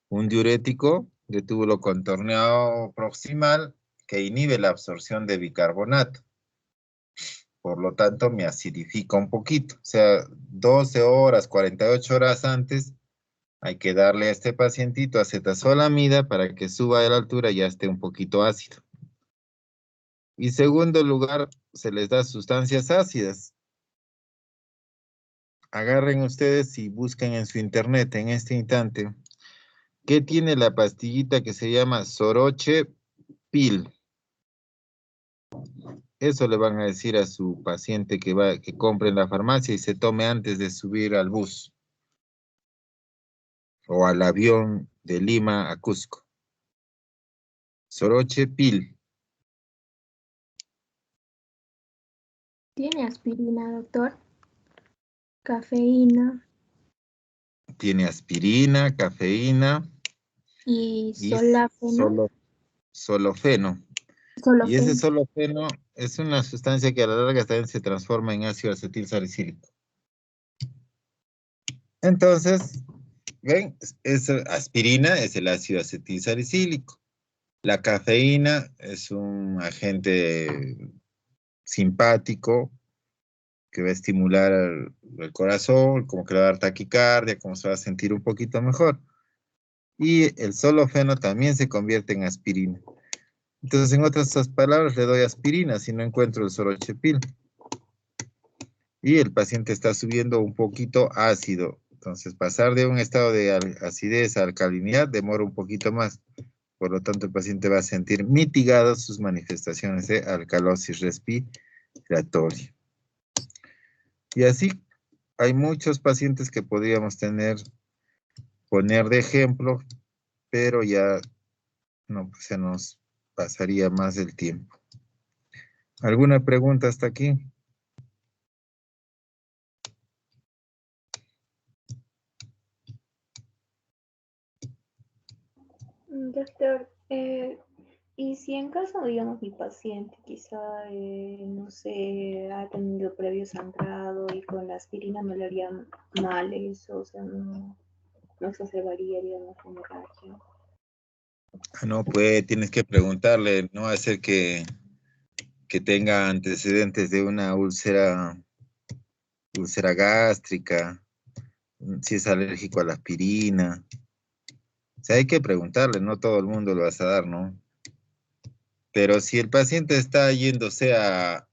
Speaker 1: un diurético de túbulo contorneado proximal que inhibe la absorción de bicarbonato. Por lo tanto, me acidifica un poquito. O sea, 12 horas, 48 horas antes, hay que darle a este pacientito acetazolamida para que suba a la altura y ya esté un poquito ácido. Y segundo lugar, se les da sustancias ácidas. Agarren ustedes y busquen en su internet en este instante qué tiene la pastillita que se llama Soroche Pil. Eso le van a decir a su paciente que compre en la farmacia y se tome antes de subir al bus o al avión de Lima a Cusco. Soroche Pil.
Speaker 3: ¿Tiene aspirina, doctor? Cafeína.
Speaker 1: Tiene aspirina, cafeína
Speaker 3: Y
Speaker 1: y
Speaker 3: solafeno.
Speaker 1: solofeno. Y ese solofeno es una sustancia que a la larga también se transforma en ácido acetil salicílico. Entonces, ¿ven? Aspirina es el ácido acetil salicílico. La cafeína es un agente simpático que va a estimular el corazón, como que le va a dar taquicardia, como se va a sentir un poquito mejor. Y el solofeno también se convierte en aspirina. Entonces, en otras palabras, le doy aspirina si no encuentro el sorochepil. Y el paciente está subiendo un poquito ácido. Entonces, pasar de un estado de acidez a alcalinidad demora un poquito más. Por lo tanto, el paciente va a sentir mitigadas sus manifestaciones de alcalosis respiratoria. Y así, hay muchos pacientes que podríamos poner de ejemplo, pero ya no, pues se nos pasaría más el tiempo. ¿Alguna pregunta hasta aquí?
Speaker 6: Doctor, y si en caso, digamos, mi paciente quizá, no sé, ha tenido previo sangrado y con la aspirina me lo haría mal eso, o sea, no exacerbaría, digamos, la hemorragia.
Speaker 1: No, pues tienes que preguntarle, no va a ser que tenga antecedentes de una úlcera gástrica, si es alérgico a la aspirina. O sea, hay que preguntarle, no todo el mundo lo vas a dar, ¿no? Pero si el paciente está yéndose a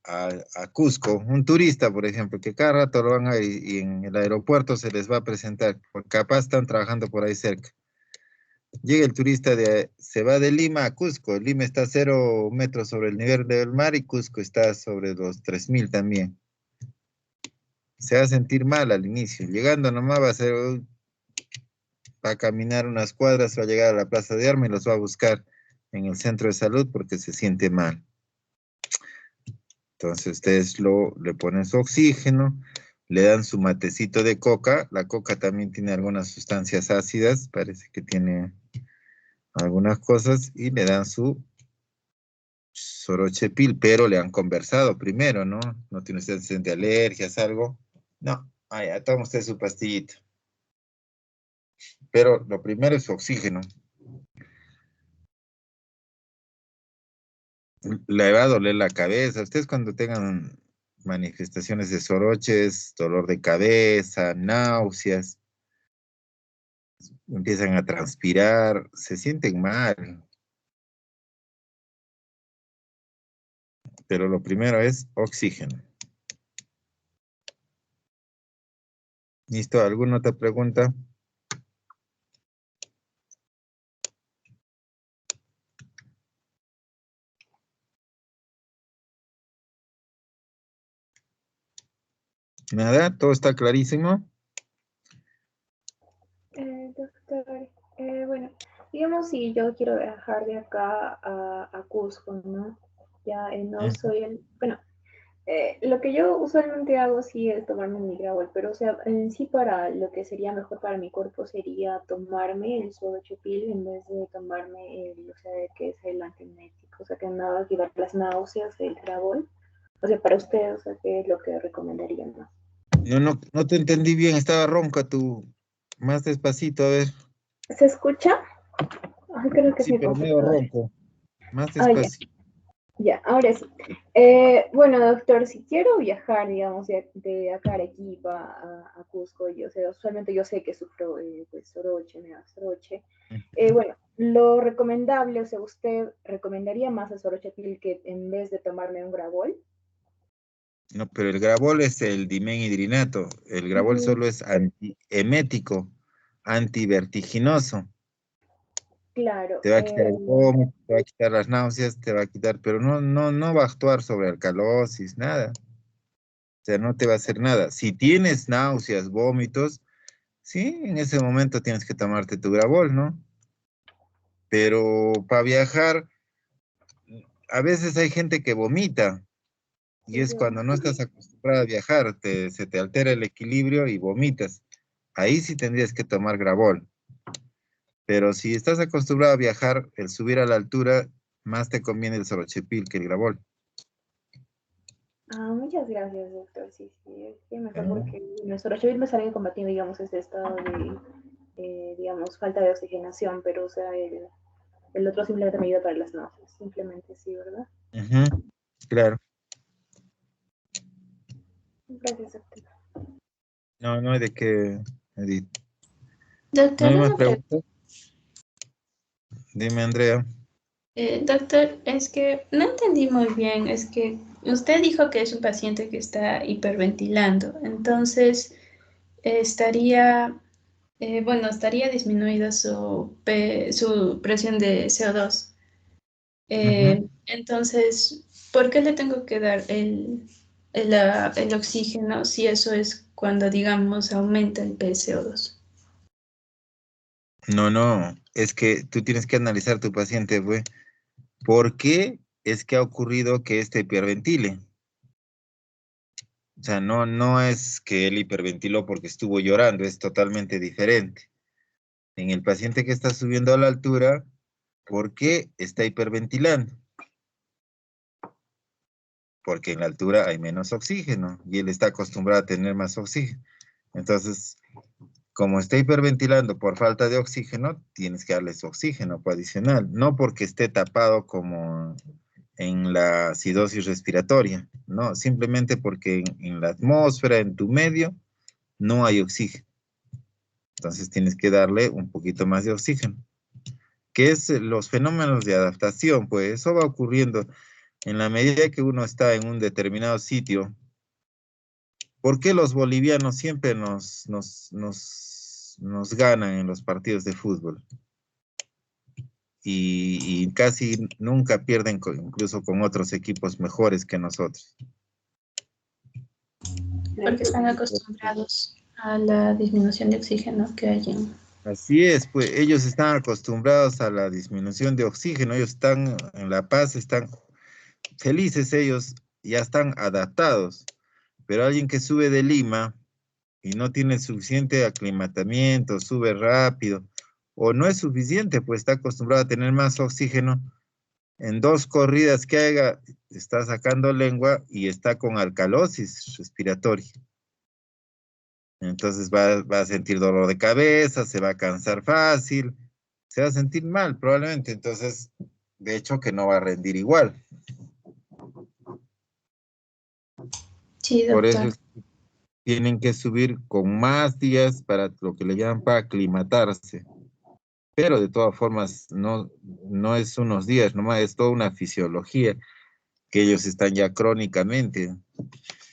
Speaker 1: Cusco, un turista, por ejemplo, que cada rato lo van a ir y en el aeropuerto se les va a presentar, porque capaz están trabajando por ahí cerca. Llega el turista, se va de Lima a Cusco. Lima está a 0 metros sobre el nivel del mar y Cusco está sobre los 3000 también. Se va a sentir mal al inicio. Llegando nomás va a caminar unas cuadras, va a llegar a la Plaza de Armas y los va a buscar en el centro de salud porque se siente mal. Entonces ustedes le ponen su oxígeno, le dan su matecito de coca. La coca también tiene algunas sustancias ácidas, parece que tiene algunas cosas, y le dan su sorochepil, pero le han conversado primero, ¿no? No tiene usted antecedente de alergias, algo. No, ya toma usted su pastillita. Pero lo primero es su oxígeno. Le va a doler la cabeza. Ustedes cuando tengan manifestaciones de soroches, dolor de cabeza, náuseas, empiezan a transpirar, se sienten mal. Pero lo primero es oxígeno. ¿Listo? ¿Alguna otra pregunta? Nada, todo está clarísimo.
Speaker 6: Doctor, bueno, digamos si yo quiero viajar de acá a Cusco, ¿no? Ya no soy bueno, lo que yo usualmente hago sí es tomarme mi Gravol, pero o sea, en sí para lo que sería mejor para mi cuerpo sería tomarme el Sodexopil en vez de tomarme o sea, que es el antiemético, o sea, que me va a quitar las náuseas, el Gravol. O sea, para usted, o sea, ¿qué es lo que recomendarían más?
Speaker 1: No te entendí bien, estaba ronca tú. Más despacito, a ver.
Speaker 6: ¿Se escucha? Ay, creo que es
Speaker 1: Sí,
Speaker 6: mi
Speaker 1: pero medio
Speaker 6: computadora.
Speaker 1: ronco. Más
Speaker 6: Ah, ya.
Speaker 1: despacio.
Speaker 6: Ya, ahora sí. Bueno, doctor, si quiero viajar, digamos, de acá a Arequipa a Cusco, yo sé, usualmente yo sé que sufro pues, soroche, me da soroche. Bueno, lo recomendable, o sea, ¿usted recomendaría más el sorochepil que en vez de tomarme un Gravol?
Speaker 1: No, pero el Gravol es el dimenhidrinato. El Gravol solo es antiemético, antivertiginoso.
Speaker 6: Claro.
Speaker 1: Te va a quitar el vómito, te va a quitar las náuseas, te va a quitar, pero no va a actuar sobre alcalosis, nada. O sea, no te va a hacer nada. Si tienes náuseas, vómitos, sí, en ese momento tienes que tomarte tu Gravol, ¿no? Pero para viajar, a veces hay gente que vomita. Y es cuando no estás acostumbrada a viajar, se te altera el equilibrio y vomitas. Ahí sí tendrías que tomar Gravol. Pero si estás acostumbrado a viajar, el subir a la altura, más te conviene el sorochepil que el Gravol.
Speaker 6: Muchas gracias, doctor. Sí, es mejor porque el sorochepil me sale combatiendo, digamos, ese estado de, digamos, falta de oxigenación, pero, o sea, el otro simplemente me ayuda para las náuseas. Simplemente sí, ¿verdad?
Speaker 1: Claro.
Speaker 6: Gracias, doctor.
Speaker 1: No hay de qué, Edith.
Speaker 9: Doctor,
Speaker 1: ¿No hay más
Speaker 9: una pregunta.
Speaker 1: preguntas? Dime, Andrea.
Speaker 9: Doctor, es que no entendí muy bien. Es que usted dijo que es un paciente que está hiperventilando. Entonces, estaría, estaría disminuida su presión de CO2. Entonces, ¿por qué le tengo que dar el oxígeno si eso es cuando, digamos, aumenta el PCO2?
Speaker 1: No, es que tú tienes que analizar tu paciente, güey. ¿Por qué es que ha ocurrido que este hiperventile? O sea, no es que él hiperventiló porque estuvo llorando, es totalmente diferente. En el paciente que está subiendo a la altura, ¿Por qué está hiperventilando? Porque en la altura hay menos oxígeno y él está acostumbrado a tener más oxígeno. Entonces, como está hiperventilando por falta de oxígeno, tienes que darle su oxígeno adicional, no porque esté tapado como en la acidosis respiratoria, no, simplemente porque en la atmósfera, en tu medio, no hay oxígeno. Entonces tienes que darle un poquito más de oxígeno. ¿Qué es los fenómenos de adaptación? Pues eso va ocurriendo en la medida que uno está en un determinado sitio. ¿Por qué los bolivianos siempre nos ganan en los partidos de fútbol? Y casi nunca pierden incluso con otros equipos mejores que nosotros.
Speaker 9: Porque están acostumbrados a la disminución de oxígeno que hay en...
Speaker 1: Así es, pues ellos están acostumbrados a la disminución de oxígeno, ellos están en La Paz, están felices, ellos ya están adaptados. Pero alguien que sube de Lima y no tiene suficiente aclimatamiento, sube rápido, o no es suficiente, pues está acostumbrado a tener más oxígeno, en 2 corridas que haga, está sacando lengua y está con alcalosis respiratoria. Entonces va a sentir dolor de cabeza, se va a cansar fácil, se va a sentir mal probablemente, entonces, de hecho que no va a rendir igual.
Speaker 9: Sí, doctor.
Speaker 1: Por eso tienen que subir con más días para lo que le llaman para aclimatarse. Pero de todas formas, no es unos días nomás, es toda una fisiología que ellos están ya crónicamente.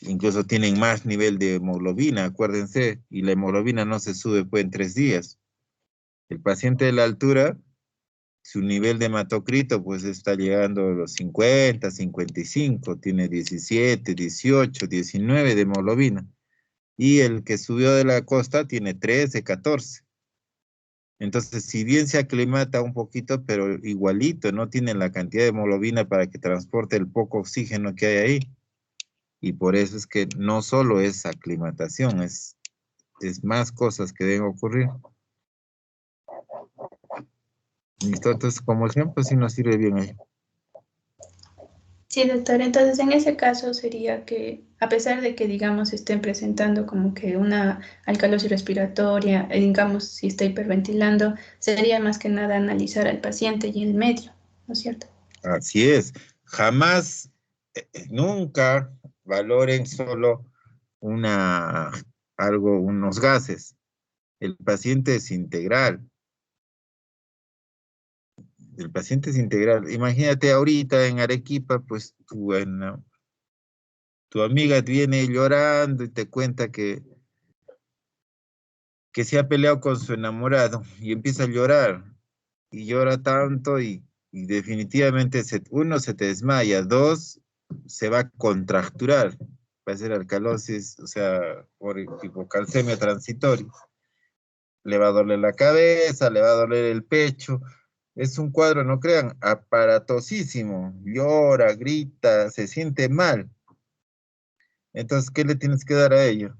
Speaker 1: Incluso tienen más nivel de hemoglobina, acuérdense, y la hemoglobina no se sube pues en 3 días. El paciente de la altura, su nivel de hematocrito pues está llegando a los 50, 55, tiene 17, 18, 19 de hemoglobina. Y el que subió de la costa tiene 13, 14. Entonces, si bien se aclimata un poquito, pero igualito, no tiene la cantidad de hemoglobina para que transporte el poco oxígeno que hay ahí. Y por eso es que no solo es aclimatación, es más cosas que deben ocurrir. Listo, entonces como ejemplo sí nos sirve bien ahí.
Speaker 9: Sí, doctor. Entonces, en ese caso sería que, a pesar de que, digamos, estén presentando como que una alcalosis respiratoria, digamos, si está hiperventilando, sería más que nada analizar al paciente y el medio, ¿no es cierto?
Speaker 1: Así es. Jamás, nunca valoren solo unos gases. El paciente es integral. El paciente es integral. Imagínate ahorita en Arequipa, pues tu amiga viene llorando y te cuenta que se ha peleado con su enamorado y empieza a llorar y llora tanto y definitivamente uno se te desmaya, 2 se va a contracturar, va a ser alcalosis, o sea, por hipocalcemia transitoria. Le va a doler la cabeza, le va a doler el pecho. Es un cuadro, no crean, aparatosísimo. Llora, grita, se siente mal. Entonces, ¿qué le tienes que dar a ello?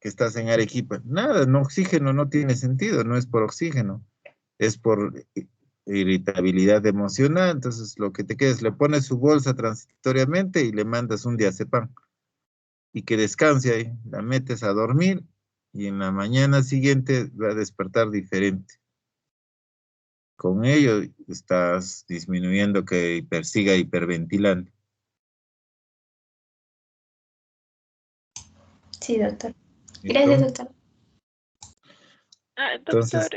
Speaker 1: Que estás en Arequipa. Nada, no, oxígeno no tiene sentido, no es por oxígeno, es por irritabilidad emocional. Entonces, lo que te queda es le pones su bolsa transitoriamente y le mandas un diazepam. Y que descanse ahí, la metes a dormir y en la mañana siguiente va a despertar diferente. Con ello estás disminuyendo que persiga hiperventilando.
Speaker 9: Sí, doctor. Gracias, doctor.
Speaker 4: Doctor,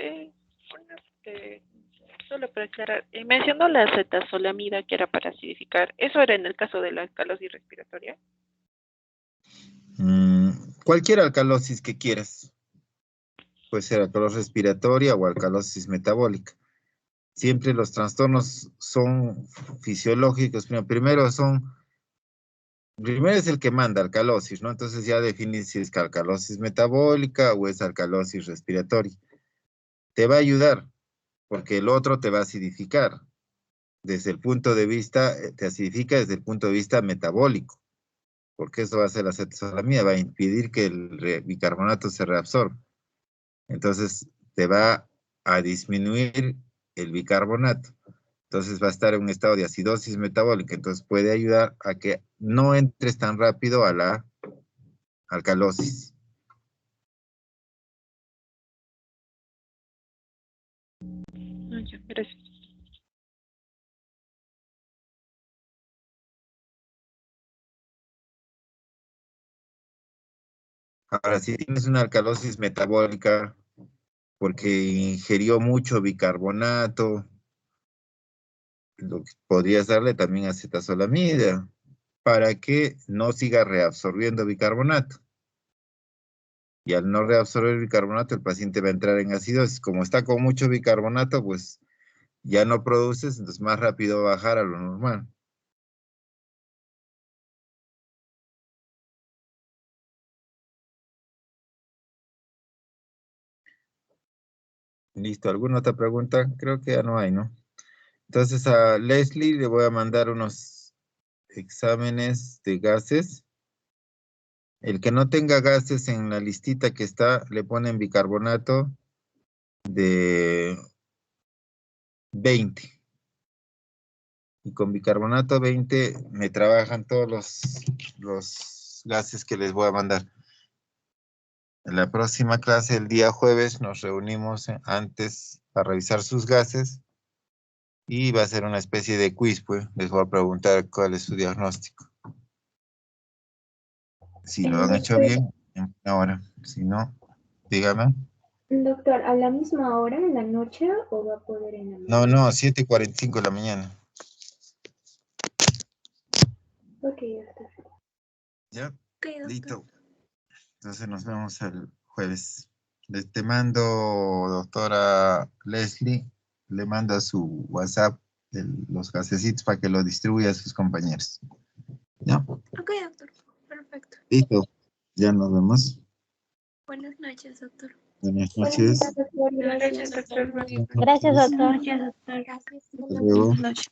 Speaker 4: solo para aclarar, mencionó la acetazolamida que era para acidificar. ¿Eso era en el caso de la alcalosis respiratoria?
Speaker 1: Cualquier alcalosis que quieras. Puede ser alcalosis respiratoria o alcalosis metabólica. Siempre los trastornos son fisiológicos. Primero es el que manda alcalosis, ¿no? Entonces ya defines si es alcalosis metabólica o es alcalosis respiratoria. Te va a ayudar, porque el otro te va a acidificar. Desde el punto de vista, te acidifica desde el punto de vista metabólico, porque eso va a ser la acetazolamida, va a impedir que el bicarbonato se reabsorba. Entonces te va a disminuir el bicarbonato. Entonces va a estar en un estado de acidosis metabólica. Entonces puede ayudar a que no entres tan rápido a la alcalosis.
Speaker 4: Ya, gracias.
Speaker 1: Ahora, si tienes una alcalosis metabólica porque ingirió mucho bicarbonato, lo que podrías darle también acetazolamida para que no siga reabsorbiendo bicarbonato. Y al no reabsorber bicarbonato, el paciente va a entrar en acidosis. Como está con mucho bicarbonato, pues ya no produces, entonces más rápido va a bajar a lo normal. Listo, ¿alguna otra pregunta? Creo que ya no hay, ¿no? Entonces a Leslie le voy a mandar unos exámenes de gases. El que no tenga gases en la listita que está, le ponen bicarbonato de 20. Y con bicarbonato 20 me trabajan todos los gases que les voy a mandar. En la próxima clase, el día jueves, nos reunimos antes para revisar sus gases y va a ser una especie de quiz, pues. Les voy a preguntar cuál es su diagnóstico. Si lo han hecho bien, en una hora. Si no, dígame.
Speaker 6: Doctor, ¿a la misma hora en la noche o va a poder en la mañana?
Speaker 1: No, 7:45 de la mañana.
Speaker 6: Ok, doctor.
Speaker 1: ¿Ya?
Speaker 2: Ok, doctor.
Speaker 1: Listo. Entonces nos vemos el jueves. Te mando, doctora Leslie, le mando a su WhatsApp los gasecitos para que lo distribuya a sus compañeros. ¿Ya?
Speaker 2: Ok, doctor. Perfecto.
Speaker 1: Listo. Ya nos vemos.
Speaker 2: Buenas noches, doctor.
Speaker 1: Buenas
Speaker 6: Buenas
Speaker 1: noches.
Speaker 6: noches, doctor.
Speaker 9: Gracias,
Speaker 6: Gracias.
Speaker 9: doctor.
Speaker 5: Gracias, doctor.
Speaker 2: Gracias.
Speaker 1: Hasta luego.
Speaker 9: Buenas noches.